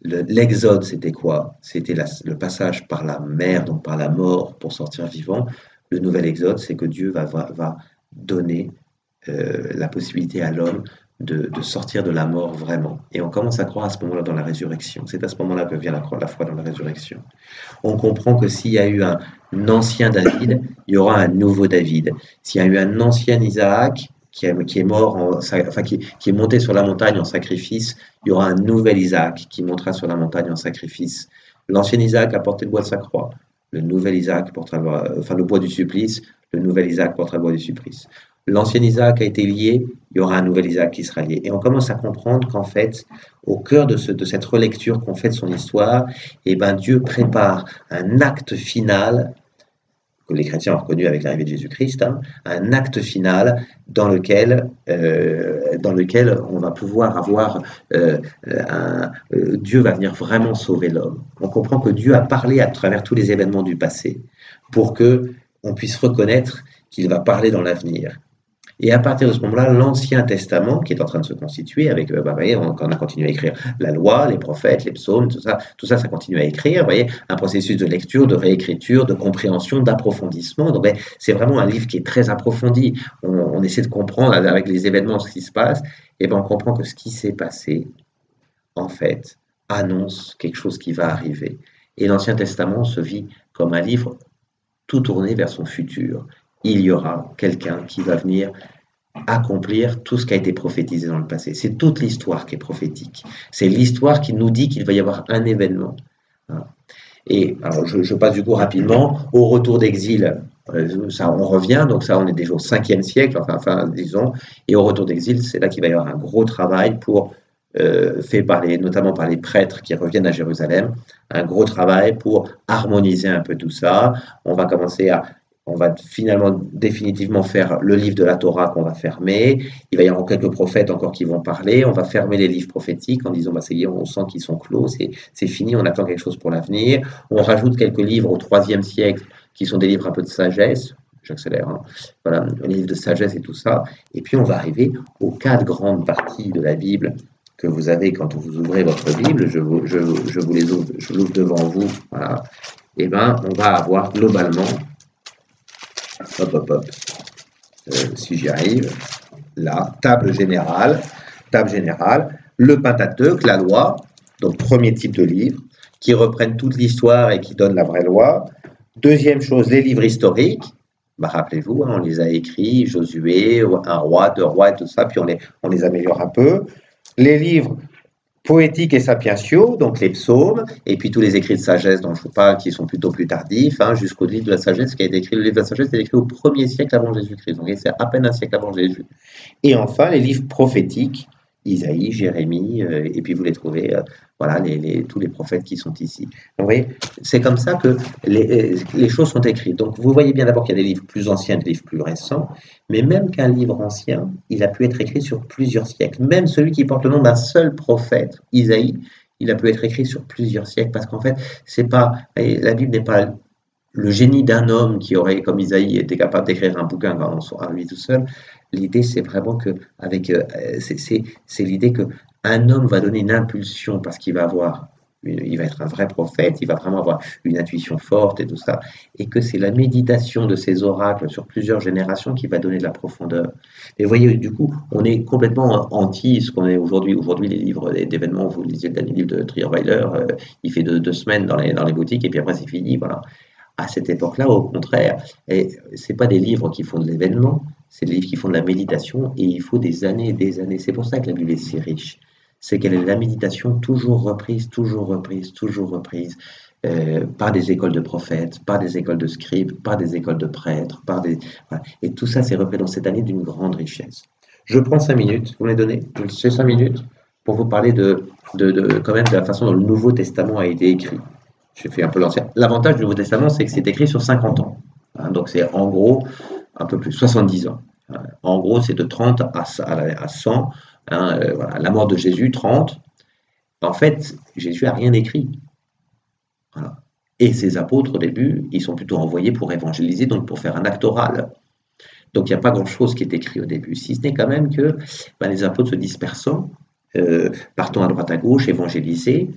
L'exode, c'était quoi? C'était le passage par la mer, donc par la mort, pour sortir vivant. Le nouvel exode, c'est que Dieu va donner la possibilité à l'homme de sortir de la mort vraiment. Et on commence à croire à ce moment-là dans la résurrection. C'est à ce moment-là que vient la foi dans la résurrection. On comprend que s'il y a eu un ancien David, il y aura un nouveau David. S'il y a eu un ancien Isaac qui est mort, qui est monté sur la montagne en sacrifice, il y aura un nouvel Isaac qui montera sur la montagne en sacrifice. L'ancien Isaac a porté le bois de sa croix. Le nouvel Isaac portera le bois du supplice. Le nouvel Isaac portera le bois du supplice. L'ancien Isaac a été lié, il y aura un nouvel Isaac qui sera lié. Et on commence à comprendre qu'en fait, au cœur de cette relecture qu'on fait de son histoire, eh ben, Dieu prépare un acte final, que les chrétiens ont reconnu avec l'arrivée de Jésus-Christ, hein, un acte final dans lequel on va pouvoir avoir Dieu va venir vraiment sauver l'homme. On comprend que Dieu a parlé à travers tous les événements du passé pour que on puisse reconnaître qu'il va parler dans l'avenir. Et à partir de ce moment-là, l'Ancien Testament, qui est en train de se constituer, avec, vous voyez, on a continué à écrire la loi, les prophètes, les psaumes, tout ça, ça continue à écrire, vous voyez, un processus de lecture, de réécriture, de compréhension, d'approfondissement. Donc, c'est vraiment un livre qui est très approfondi. On essaie de comprendre avec les événements ce qui se passe, et bien on comprend que ce qui s'est passé, en fait, annonce quelque chose qui va arriver. Et l'Ancien Testament se vit comme un livre tout tourné vers son futur. Il y aura quelqu'un qui va venir accomplir tout ce qui a été prophétisé dans le passé. C'est toute l'histoire qui est prophétique. C'est l'histoire qui nous dit qu'il va y avoir un événement. Et alors, je passe du coup rapidement au retour d'exil. Ça, on revient, donc ça, on est déjà au 5e siècle, enfin, disons. Et au retour d'exil, c'est là qu'il va y avoir un gros travail fait notamment par les prêtres qui reviennent à Jérusalem, un gros travail pour harmoniser un peu tout ça. On va finalement définitivement faire le livre de la Torah qu'on va fermer. Il va y avoir quelques prophètes encore qui vont parler. On va fermer les livres prophétiques en disant, ça y est, on sent qu'ils sont clos, c'est fini, on attend quelque chose pour l'avenir. On rajoute quelques livres au 3e siècle qui sont des livres un peu de sagesse. J'accélère, hein. Voilà, les livres de sagesse et tout ça. Et puis on va arriver aux 4 grandes parties de la Bible que vous avez quand vous ouvrez votre Bible. Je vous les ouvre, je l'ouvre devant vous. Voilà. Et bien, on va avoir globalement, si j'y arrive, là, table générale, le Pentateuque, la loi, donc premier type de livre, qui reprennent toute l'histoire et qui donnent la vraie loi. Deuxième chose, les livres historiques. Bah, rappelez-vous, hein, on les a écrits, Josué, un roi, 2 rois et tout ça, puis on les améliore un peu. Les livres poétiques et sapientiaux, donc les psaumes, et puis tous les écrits de sagesse dont je vous parle, qui sont plutôt plus tardifs, hein, jusqu'au livre de la sagesse, qui a été écrit. Le livre de la sagesse est écrit au 1er siècle avant Jésus-Christ, donc c'est à peine un siècle avant Jésus. Et enfin, les livres prophétiques, Isaïe, Jérémie, et puis vous les trouvez, voilà, tous les prophètes qui sont ici. Donc, vous voyez, c'est comme ça que les choses sont écrites. Donc, vous voyez bien d'abord qu'il y a des livres plus anciens, des livres plus récents, mais même qu'un livre ancien, il a pu être écrit sur plusieurs siècles. Même celui qui porte le nom d'un seul prophète, Isaïe, il a pu être écrit sur plusieurs siècles, parce qu'en fait, la Bible n'est pas le génie d'un homme qui aurait, comme Isaïe, été capable d'écrire un bouquin à lui tout seul. L'idée, c'est vraiment que, c'est l'idée qu'un homme va donner une impulsion parce qu'il va il va être un vrai prophète, il va vraiment avoir une intuition forte et tout ça, et que c'est la méditation de ces oracles sur plusieurs générations qui va donner de la profondeur. Et vous voyez, du coup, on est complètement anti ce qu'on est aujourd'hui. Aujourd'hui, les livres d'événements, vous lisez le dernier livre de Trierweiler, il fait 2 semaines dans les boutiques, et puis après, c'est fini, voilà. À cette époque-là, au contraire, ce n'est pas des livres qui font de l'événement, c'est des livres qui font de la méditation, et il faut des années et des années. C'est pour ça que la Bible est si riche. C'est qu'elle est la méditation toujours reprise, par des écoles de prophètes, par des écoles de scribes, par des écoles de prêtres, voilà. Et tout ça, c'est repris dans cette année d'une grande richesse. Je prends 5 minutes, vous me les donnez, c'est 5 minutes, pour vous parler quand même de la façon dont le Nouveau Testament a été écrit. J'ai fait un peu l'ancien. L'avantage du Nouveau Testament, c'est que c'est écrit sur 50 ans. Hein, donc c'est en gros un peu plus, 70 ans. En gros, c'est de 30 à 100. Hein, voilà. La mort de Jésus, 30. En fait, Jésus n'a rien écrit. Voilà. Et ses apôtres, au début, ils sont plutôt envoyés pour évangéliser, donc pour faire un acte oral. Donc il n'y a pas grand-chose qui est écrit au début, si ce n'est quand même que les apôtres se dispersant, partant à droite à gauche, évangéliser,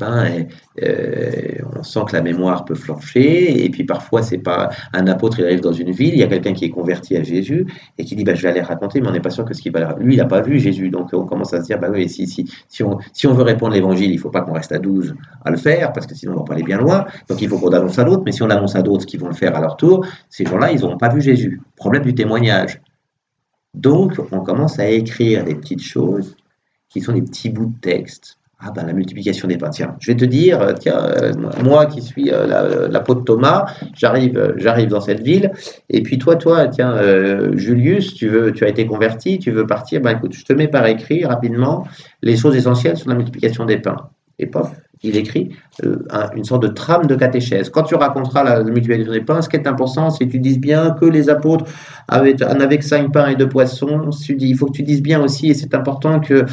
on sent que la mémoire peut flancher, et puis parfois c'est pas un apôtre, il arrive dans une ville, il y a quelqu'un qui est converti à Jésus et qui dit je vais aller raconter, mais on n'est pas sûr que ce qu'il va lui il n'a pas vu Jésus, donc on commence à se dire oui, si on veut répondre l'évangile, il ne faut pas qu'on reste à 12 à le faire, parce que sinon on va pas aller bien loin, donc il faut qu'on annonce à d'autres, mais si on annonce à d'autres qui vont le faire à leur tour, ces gens-là ils n'auront pas vu Jésus. Problème du témoignage. Donc on commence à écrire des petites choses qui sont des petits bouts de texte. La multiplication des pains. Tiens, je vais te dire, moi qui suis l'apôtre Thomas, j'arrive dans cette ville, et puis toi, tiens, Julius, tu as été converti, tu veux partir, écoute, je te mets par écrit rapidement les choses essentielles sur la multiplication des pains. Et pof, il écrit une sorte de trame de catéchèse. Quand tu raconteras la multiplication des pains, ce qui est important, c'est que tu dises bien que les apôtres n'avaient que 5 pains et 2 poissons. Il faut que tu dises bien aussi, et c'est important que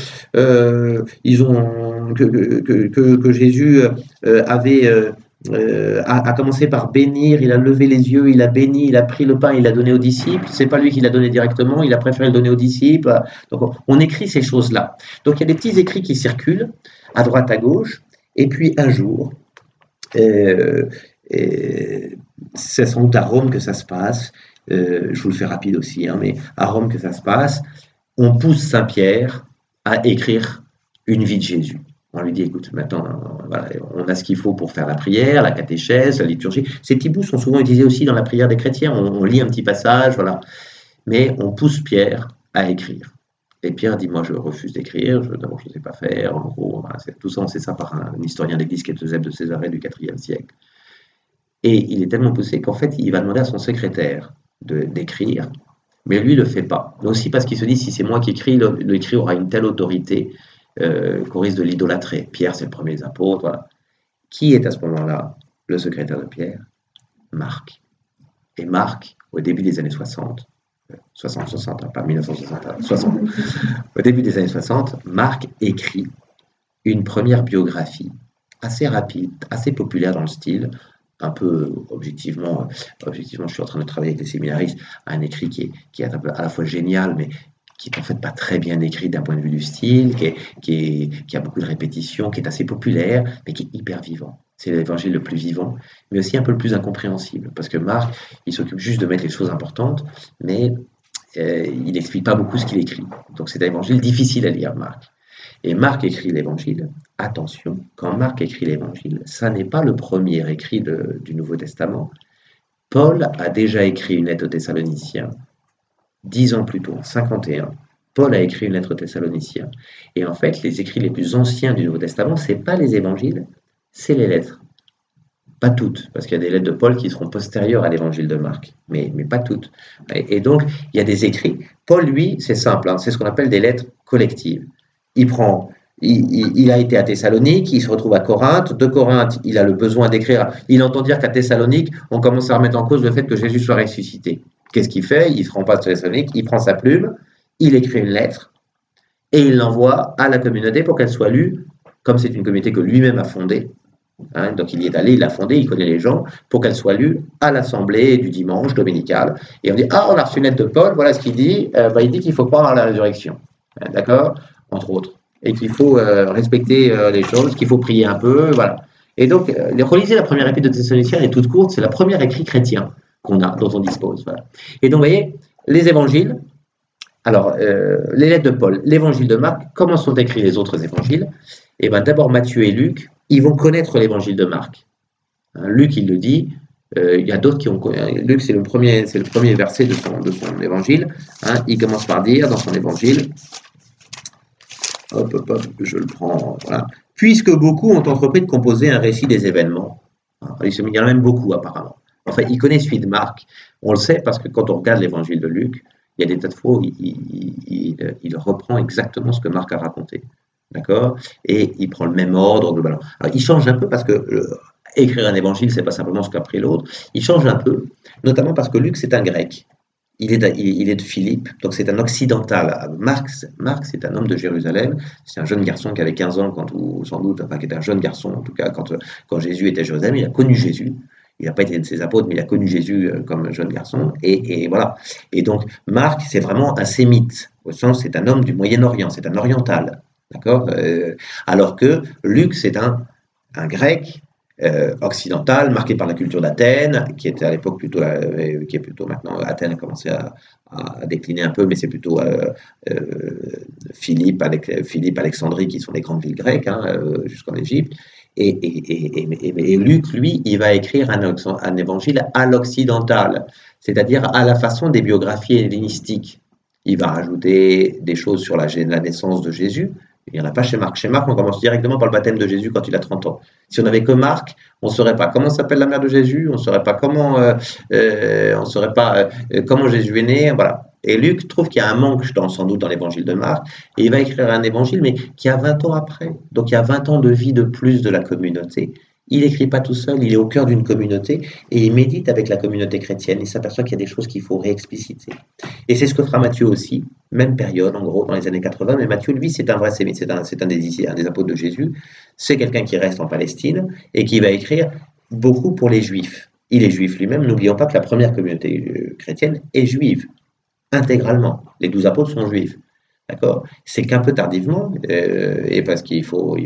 Jésus avait a commencé par bénir, il a levé les yeux, il a béni, il a pris le pain, il l'a donné aux disciples. C'est pas lui qui l'a donné directement, il a préféré le donner aux disciples. Donc on écrit ces choses-là. Donc il y a des petits écrits qui circulent à droite, à gauche. Et puis un jour, euh, c'est sans doute à Rome que ça se passe. Je vous le fais rapide aussi, hein, mais à Rome que ça se passe. On pousse Saint Pierre à écrire une vie de Jésus. On lui dit, écoute, maintenant, voilà, on a ce qu'il faut pour faire la prière, la catéchèse, la liturgie. Ces petits bouts sont souvent utilisés aussi dans la prière des chrétiens. On lit un petit passage, voilà. Mais on pousse Pierre à écrire. Et Pierre dit, moi, je refuse d'écrire. D'abord, je ne sais pas faire. En gros, voilà, tout ça, on sait ça par un historien d'église qui est Eusèbe de Césarée du IVe siècle. Et il est tellement poussé qu'en fait, il va demander à son secrétaire d'écrire. Mais lui, il ne le fait pas. Mais aussi parce qu'il se dit, si c'est moi qui écris, l'écrit aura une telle autorité qu'on risque de l'idolâtrer. Pierre, c'est le premier des apôtres. Voilà. Qui est à ce moment-là le secrétaire de Pierre? Marc. Et Marc, au début des années 60, 60, hein, pas 1960, 60, au début des années 60, Marc écrit une première biographie assez rapide, assez populaire dans le style, un peu objectivement, je suis en train de travailler avec les séminaristes, un écrit qui est un peu à la fois génial, mais qui est en fait pas très bien écrit d'un point de vue du style, qui a beaucoup de répétitions, qui est assez populaire, mais qui est hyper vivant. C'est l'évangile le plus vivant, mais aussi un peu le plus incompréhensible, parce que Marc, il s'occupe juste de mettre les choses importantes, mais il n'explique pas beaucoup ce qu'il écrit. Donc c'est un évangile difficile à lire, Marc. Et Marc écrit l'évangile. Attention, quand Marc écrit l'évangile, ça n'est pas le premier écrit du Nouveau Testament. Paul a déjà écrit une lettre aux Thessaloniciens 10 ans plus tôt, en 51. Paul a écrit une lettre aux Thessaloniciens. Et en fait, les écrits les plus anciens du Nouveau Testament, ce n'est pas les évangiles, c'est les lettres. Pas toutes, parce qu'il y a des lettres de Paul qui seront postérieures à l'évangile de Marc, mais pas toutes. Et donc, il y a des écrits. Paul, lui, c'est simple, hein, c'est ce qu'on appelle des lettres collectives. Il a été à Thessalonique, il se retrouve à Corinthe. De Corinthe, il a le besoin d'écrire. Il entend dire qu'à Thessalonique, on commence à remettre en cause le fait que Jésus soit ressuscité. Qu'est-ce qu'il fait? Il se rend pas à Thessalonique, il prend sa plume, il écrit une lettre et il l'envoie à la communauté pour qu'elle soit lue, comme c'est une communauté que lui-même a fondée. Hein, donc il y est allé, il l'a fondée, il connaît les gens, pour qu'elle soit lue à l'assemblée du dimanche dominical. Et on dit, ah, on a reçu une lettre de Paul, voilà ce qu'il dit. Il dit qu'il faut croire à la résurrection. D'accord? Entre autres. Et qu'il faut respecter les choses, qu'il faut prier un peu, voilà. Et donc, relisez la première épître de Thessaloniciens, elle est toute courte, c'est la première écrit chrétien qu'on a, dont on dispose. Voilà. Et donc, vous voyez, les évangiles, alors, les lettres de Paul, l'évangile de Marc, comment sont écrits les autres évangiles? Eh bien, d'abord, Matthieu et Luc, ils vont connaître l'évangile de Marc. Hein, Luc, il le dit, il y a d'autres qui ont... Luc, c'est le premier verset de son évangile. Hein, il commence par dire, dans son évangile, hop, je le prends, voilà. Puisque beaucoup ont entrepris de composer un récit des événements. Il y en a même beaucoup, apparemment. Enfin, il connaît celui de Marc. On le sait parce que quand on regarde l'évangile de Luc, il y a des tas de fois où il reprend exactement ce que Marc a raconté. D'accord? Et il prend le même ordre globalement. Alors, il change un peu parce que écrire un évangile, c'est pas simplement ce qu'a pris l'autre. Il change un peu, notamment parce que Luc, c'est un grec. Il est de Philippe, donc c'est un occidental. Marc, c'est un homme de Jérusalem. C'est un jeune garçon qui avait 15 ans, sans doute, enfin, qui était un jeune garçon, en tout cas, quand Jésus était à Jérusalem. Il a connu Jésus. Il n'a pas été de ses apôtres, mais il a connu Jésus comme jeune garçon. Et voilà. Et donc, Marc, c'est vraiment un sémite. Au sens, c'est un homme du Moyen-Orient, c'est un oriental. D'accord? Alors que Luc, c'est un grec occidental, marqué par la culture d'Athènes, qui était à l'époque plutôt, qui est plutôt maintenant, Athènes a commencé à décliner un peu, mais c'est plutôt Philippe, Alexandrie, qui sont des grandes villes grecques, hein, jusqu'en Égypte. Et Luc, lui, il va écrire un évangile à l'occidental, c'est-à-dire à la façon des biographies hellénistiques. Il va rajouter des choses sur la naissance de Jésus. Il n'y en a pas chez Marc. Chez Marc, on commence directement par le baptême de Jésus quand il a 30 ans. Si on n'avait que Marc, on ne saurait pas comment s'appelle la mère de Jésus, on ne saurait pas comment Jésus est né. Voilà. Et Luc trouve qu'il y a un manque, sans doute, dans l'évangile de Marc, et il va écrire un évangile, mais qui a 20 ans après. Donc il y a 20 ans de vie de plus de la communauté. Il n'écrit pas tout seul, il est au cœur d'une communauté et il médite avec la communauté chrétienne. Il s'aperçoit qu'il y a des choses qu'il faut réexpliciter. Et c'est ce que fera Matthieu aussi, même période, en gros, dans les années 80. Mais Matthieu, lui, c'est un vrai sémite, c'est un des apôtres de Jésus. C'est quelqu'un qui reste en Palestine et qui va écrire beaucoup pour les Juifs. Il est juif lui-même. N'oublions pas que la première communauté chrétienne est juive, intégralement. Les 12 apôtres sont juifs. D'accord? C'est qu'un peu tardivement, et parce il faut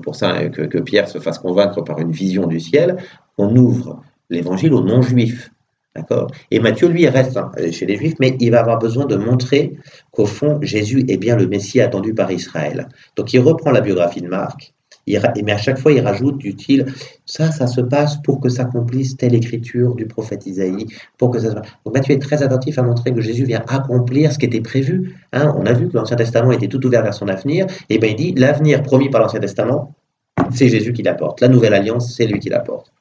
pour ça que Pierre se fasse convaincre par une vision du ciel, on ouvre l'évangile aux non-juifs. D'accord? Et Matthieu, lui, reste chez les Juifs, mais il va avoir besoin de montrer qu'au fond, Jésus est bien le Messie attendu par Israël. Donc il reprend la biographie de Marc, mais à chaque fois, il rajoute du style, ça se passe pour que s'accomplisse telle écriture du prophète Isaïe, pour que ça se passe. Donc Matthieu est très attentif à montrer que Jésus vient accomplir ce qui était prévu. Hein, on a vu que l'Ancien Testament était tout ouvert vers son avenir, et bien il dit, l'avenir promis par l'Ancien Testament, c'est Jésus qui l'apporte. La nouvelle alliance, c'est lui qui l'apporte.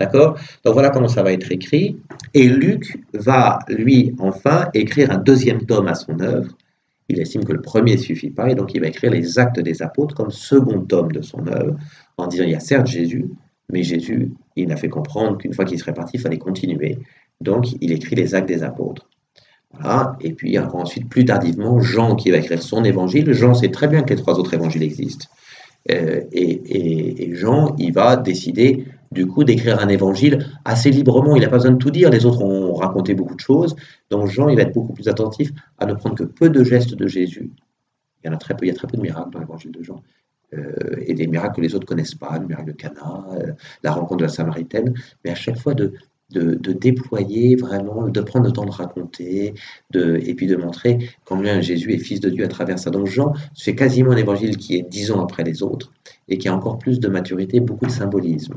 D'accord? Donc voilà comment ça va être écrit. Et Luc va, lui, enfin, écrire un deuxième tome à son œuvre. Il estime que le premier ne suffit pas, et donc il va écrire les Actes des Apôtres comme second tome de son œuvre, en disant il y a certes Jésus, mais Jésus, il a fait comprendre qu'une fois qu'il serait parti, il fallait continuer. Donc il écrit les Actes des Apôtres. Voilà. Et puis ensuite, plus tardivement, Jean qui va écrire son évangile. Jean sait très bien que les 3 autres évangiles existent. Et Jean, il va décider du coup d'écrire un évangile assez librement. Il n'a pas besoin de tout dire. Les autres ont raconté beaucoup de choses. Donc Jean, il va être beaucoup plus attentif à ne prendre que peu de gestes de Jésus. Il y a très peu de miracles dans l'évangile de Jean. Et des miracles que les autres ne connaissent pas, le miracle de Cana, la rencontre de la Samaritaine, mais à chaque fois de déployer vraiment, de prendre le temps de raconter, et puis de montrer combien Jésus est fils de Dieu à travers ça. Donc Jean, c'est quasiment un évangile qui est 10 ans après les autres, et qui a encore plus de maturité, beaucoup de symbolisme.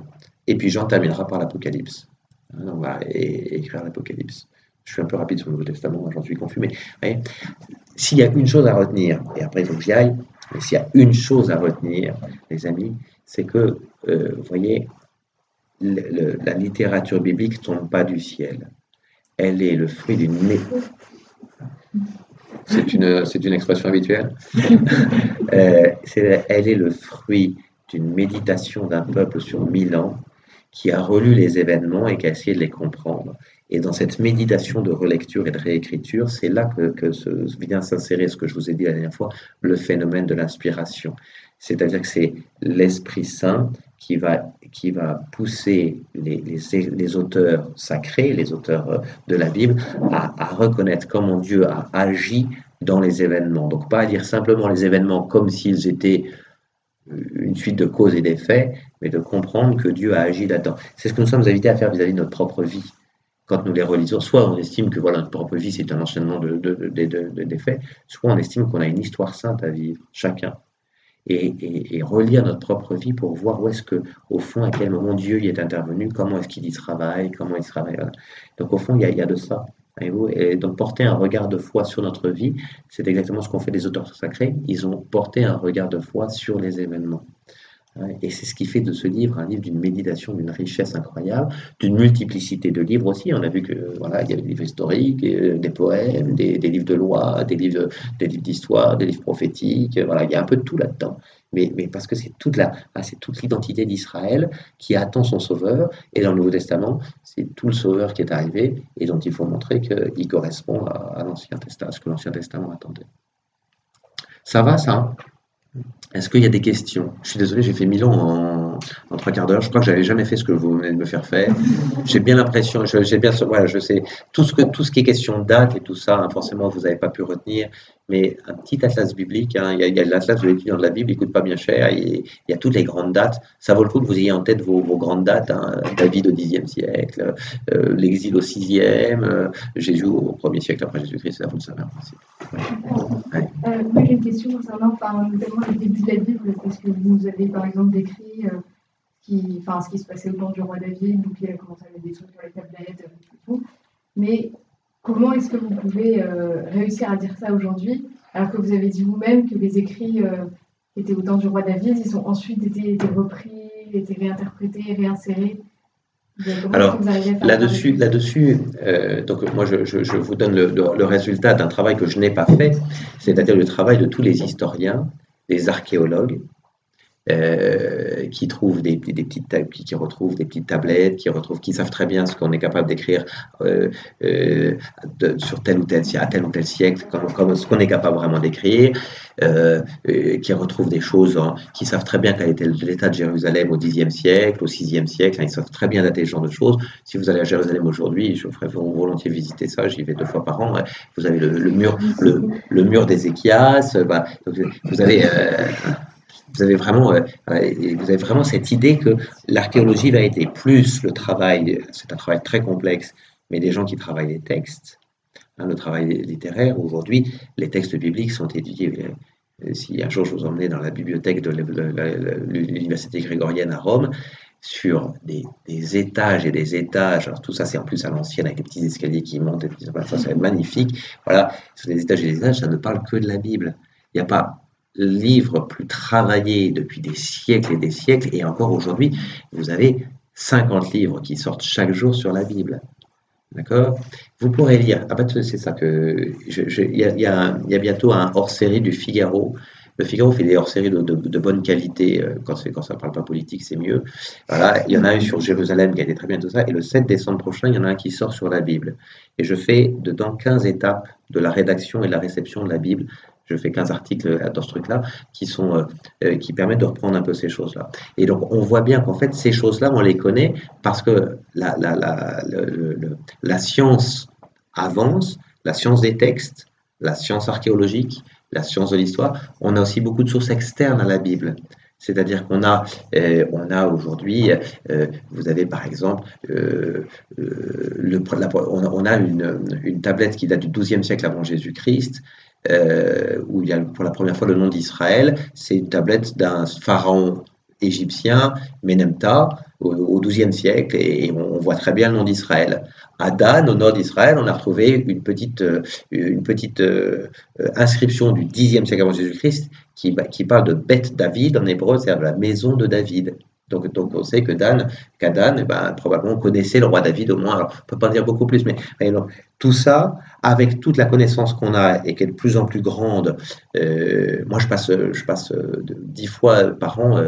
Et puis Jean terminera par l'Apocalypse. On va écrire l'Apocalypse. Je suis un peu rapide sur le Nouveau Testament, j'en suis confus, mais voyez, s'il y a une chose à retenir, et après il faut que j'y aille, mais s'il y a une chose à retenir, les amis, c'est que, vous voyez, la littérature biblique ne tombe pas du ciel. Elle est le fruit d'une... C'est une expression habituelle. Elle est le fruit d'une méditation d'un peuple sur 1000 ans qui a relu les événements et qui a essayé de les comprendre. Et dans cette méditation de relecture et de réécriture, c'est là que vient s'insérer ce que je vous ai dit la dernière fois, le phénomène de l'inspiration. C'est-à-dire que c'est l'Esprit Saint qui va pousser les auteurs sacrés, les auteurs de la Bible, à reconnaître comment Dieu a agi dans les événements. Donc pas à dire simplement les événements comme s'ils étaient une suite de causes et d'effets, mais de comprendre que Dieu a agi là-dedans. C'est ce que nous sommes invités à faire vis-à-vis de notre propre vie. Quand nous les relisons, soit on estime que voilà, notre propre vie c'est un enchaînement des faits, soit on estime qu'on a une histoire sainte à vivre, chacun. Et relire notre propre vie pour voir où est-ce que, au fond, à quel moment Dieu y est intervenu, comment est-ce qu'il y travaille, comment il travaille. Voilà. Donc au fond, il y a de ça. Et donc porter un regard de foi sur notre vie, c'est exactement ce qu'ont fait les auteurs sacrés. Ils ont porté un regard de foi sur les événements. Et c'est ce qui fait de ce livre un livre d'une méditation, d'une richesse incroyable, d'une multiplicité de livres aussi. On a vu que voilà, il y a des livres historiques, des poèmes, des livres de loi, des livres d'histoire, des livres prophétiques. Voilà, il y a un peu de tout là-dedans. Mais parce que c'est toute l'identité d'Israël qui attend son sauveur. Et dans le Nouveau Testament, c'est tout le sauveur qui est arrivé et dont il faut montrer qu'il correspond à l'Ancien Testament, à ce que l'Ancien Testament attendait. Ça va, ça? Est-ce qu'il y a des questions? Je suis désolé, j'ai fait 1000 ans en 3 quarts d'heure. Je crois que j'avais jamais fait ce que vous venez de me faire faire. J'ai bien l'impression, je sais, tout ce qui est question de date et tout ça, hein, forcément, vous n'avez pas pu retenir. Mais un petit atlas biblique, hein, il y a l'atlas de l'étudiant de la Bible, il coûte pas bien cher. Il y a toutes les grandes dates. Ça vaut le coup que vous ayez en tête vos grandes dates. Hein, David au Xe siècle, l'exil au VIe, Jésus au 1er siècle après Jésus-Christ. Ça, vous le savez en principe. Ouais. Moi, j'ai une question concernant notamment le début de la Bible, parce que vous avez par exemple décrit ce qui se passait au temps du roi David, donc il a commencé à mettre des trucs sur les tablettes, et tout. Mais comment est-ce que vous pouvez réussir à dire ça aujourd'hui, alors que vous avez dit vous-même que les écrits qui étaient au temps du roi David, ils ont ensuite été repris, été réinterprétés, réinsérés? Alors, là-dessus, donc moi je vous donne le résultat d'un travail que je n'ai pas fait, c'est-à-dire le travail de tous les historiens, les archéologues, qui trouvent qui retrouvent des petites tablettes, qui savent très bien ce qu'on est capable d'écrire sur à tel ou tel siècle, comme ce qu'on est capable vraiment d'écrire, qui retrouvent des choses, qui savent très bien quel était l'état de Jérusalem au Xe siècle, au VIe siècle, ils savent très bien dater ce genre de choses. Si vous allez à Jérusalem aujourd'hui, je ferai volontiers visiter ça, j'y vais 2 fois par an. Vous avez le mur d'Ézéchias, vous avez vous avez vraiment cette idée que l'archéologie va être plus le travail, c'est un travail très complexe, mais des gens qui travaillent les textes, le travail littéraire. Aujourd'hui, les textes bibliques sont étudiés. Si un jour je vous emmenais dans la bibliothèque de l'université grégorienne à Rome, sur des étages et des étages, alors tout ça c'est en plus à l'ancienne avec des petits escaliers qui montent, et ça c'est magnifique, voilà, sur des étages et des étages, ça ne parle que de la Bible. Il n'y a pas livre plus travaillé depuis des siècles et des siècles, et encore aujourd'hui, vous avez 50 livres qui sortent chaque jour sur la Bible. D'accord? Vous pourrez lire, c'est ça que. Il y a bientôt un hors-série du Figaro. Le Figaro fait des hors-séries de bonne qualité, quand ça ne parle pas politique, c'est mieux. Voilà, il y en a un sur Jérusalem qui a été très bien, tout ça, et le 7 décembre prochain, il y en a un qui sort sur la Bible. Et je fais dedans 15 étapes de la rédaction et de la réception de la Bible. Je fais 15 articles dans ce truc-là qui permettent de reprendre un peu ces choses-là. Et donc, on voit bien qu'en fait, ces choses-là, on les connaît parce que la science avance, la science des textes, la science archéologique, la science de l'histoire. On a aussi beaucoup de sources externes à la Bible. C'est-à-dire qu'on a aujourd'hui, vous avez par exemple, on a une tablette qui date du XIIe siècle avant Jésus-Christ, où il y a pour la première fois le nom d'Israël. C'est une tablette d'un pharaon égyptien, Ménemta, au XIIe siècle, et on voit très bien le nom d'Israël. À Dan, au nord d'Israël, on a retrouvé une petite inscription du Xe siècle avant Jésus-Christ qui parle de Beth David en hébreu, c'est-à-dire la maison de David. Donc on sait qu'à Dan, probablement on connaissait le roi David au moins. Alors, on ne peut pas dire beaucoup plus, mais donc, tout ça, avec toute la connaissance qu'on a et qui est de plus en plus grande, moi je passe 10 fois par an,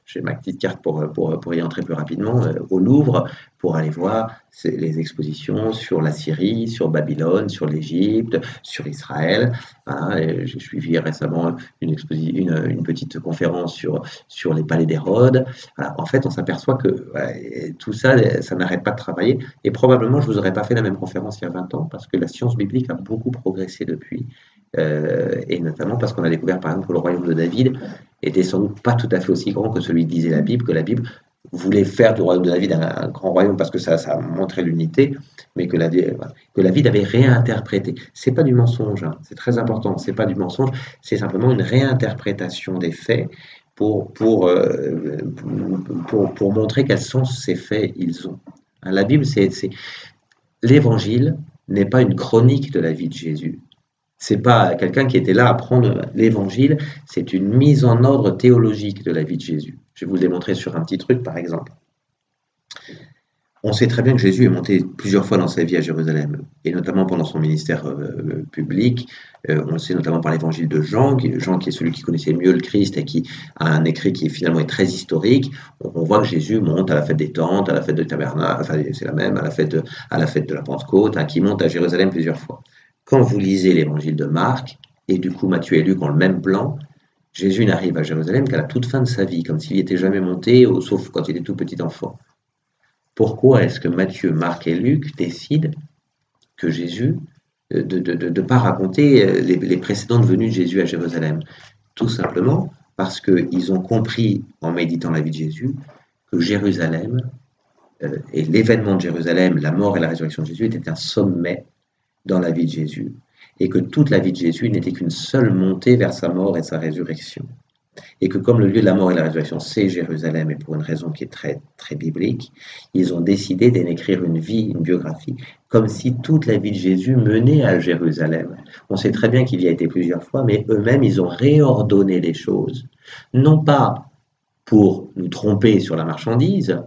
j'ai ma petite carte pour y entrer plus rapidement, au Louvre, pour aller voir les expositions sur la Syrie, sur Babylone, sur l'Égypte, sur Israël. Voilà, j'ai suivi récemment une petite conférence sur les palais d'Hérode. Voilà, en fait, on s'aperçoit que tout ça, ça n'arrête pas de travailler. Et probablement, je ne vous aurais pas fait la même conférence il y a 20 ans, parce que la science biblique a beaucoup progressé depuis. Et notamment parce qu'on a découvert, par exemple, que le royaume de David était sans doute pas tout à fait aussi grand que celui que disait la Bible, que la Bible voulait faire du royaume de David un grand royaume parce que ça montrait l'unité, mais que David avait réinterprété. C'est pas du mensonge, hein, c'est très important, c'est pas du mensonge, c'est simplement une réinterprétation des faits pour montrer quel sens ces faits ils ont. La Bible, l'évangile n'est pas une chronique de la vie de Jésus. C'est pas quelqu'un qui était là à prendre l'évangile, c'est une mise en ordre théologique de la vie de Jésus. Je vais vous le démontrer sur un petit truc, par exemple. On sait très bien que Jésus est monté plusieurs fois dans sa vie à Jérusalem, et notamment pendant son ministère public. On le sait notamment par l'évangile de Jean qui est celui qui connaissait mieux le Christ et qui a un écrit qui finalement est très historique. On voit que Jésus monte à la fête des tentes, à la fête de Tabernacle, enfin c'est la même, à la fête de la Pentecôte, qui monte à Jérusalem plusieurs fois. Quand vous lisez l'évangile de Marc, et du coup Matthieu et Luc ont le même plan, Jésus n'arrive à Jérusalem qu'à la toute fin de sa vie, comme s'il n'y était jamais monté, sauf quand il était tout petit enfant. Pourquoi est-ce que Matthieu, Marc et Luc décident que Jésus, de ne pas raconter les précédentes venues de Jésus à Jérusalem? Tout simplement parce qu'ils ont compris, en méditant la vie de Jésus, que Jérusalem, et l'événement de Jérusalem, la mort et la résurrection de Jésus, était un sommet dans la vie de Jésus, et que toute la vie de Jésus n'était qu'une seule montée vers sa mort et sa résurrection. Et que comme le lieu de la mort et de la résurrection, c'est Jérusalem, et pour une raison qui est très, très biblique, ils ont décidé d'écrire une vie, une biographie, comme si toute la vie de Jésus menait à Jérusalem. On sait très bien qu'il y a été plusieurs fois, mais eux-mêmes, ils ont réordonné les choses, non pas pour nous tromper sur la marchandise,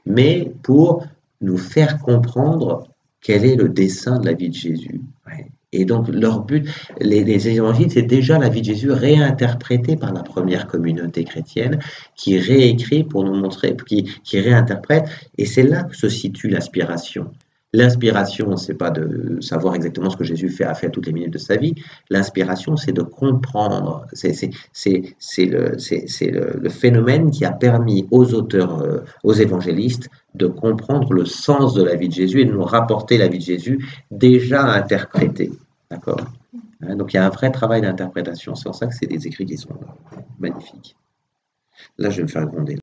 mais pour nous faire comprendre quel est le dessein de la vie de Jésus. Et donc, leur but, les évangiles, c'est déjà la vie de Jésus réinterprétée par la première communauté chrétienne, qui réécrit pour nous montrer, qui réinterprète, et c'est là que se situe l'aspiration. L'inspiration, c'est pas de savoir exactement ce que Jésus a fait toutes les minutes de sa vie. L'inspiration, c'est de comprendre. C'est le phénomène qui a permis aux auteurs, aux évangélistes, de comprendre le sens de la vie de Jésus et de nous rapporter la vie de Jésus déjà interprétée. D'accord? Donc il y a un vrai travail d'interprétation. C'est pour ça que c'est des écrits qui sont magnifiques. Là, je vais me faire gronder.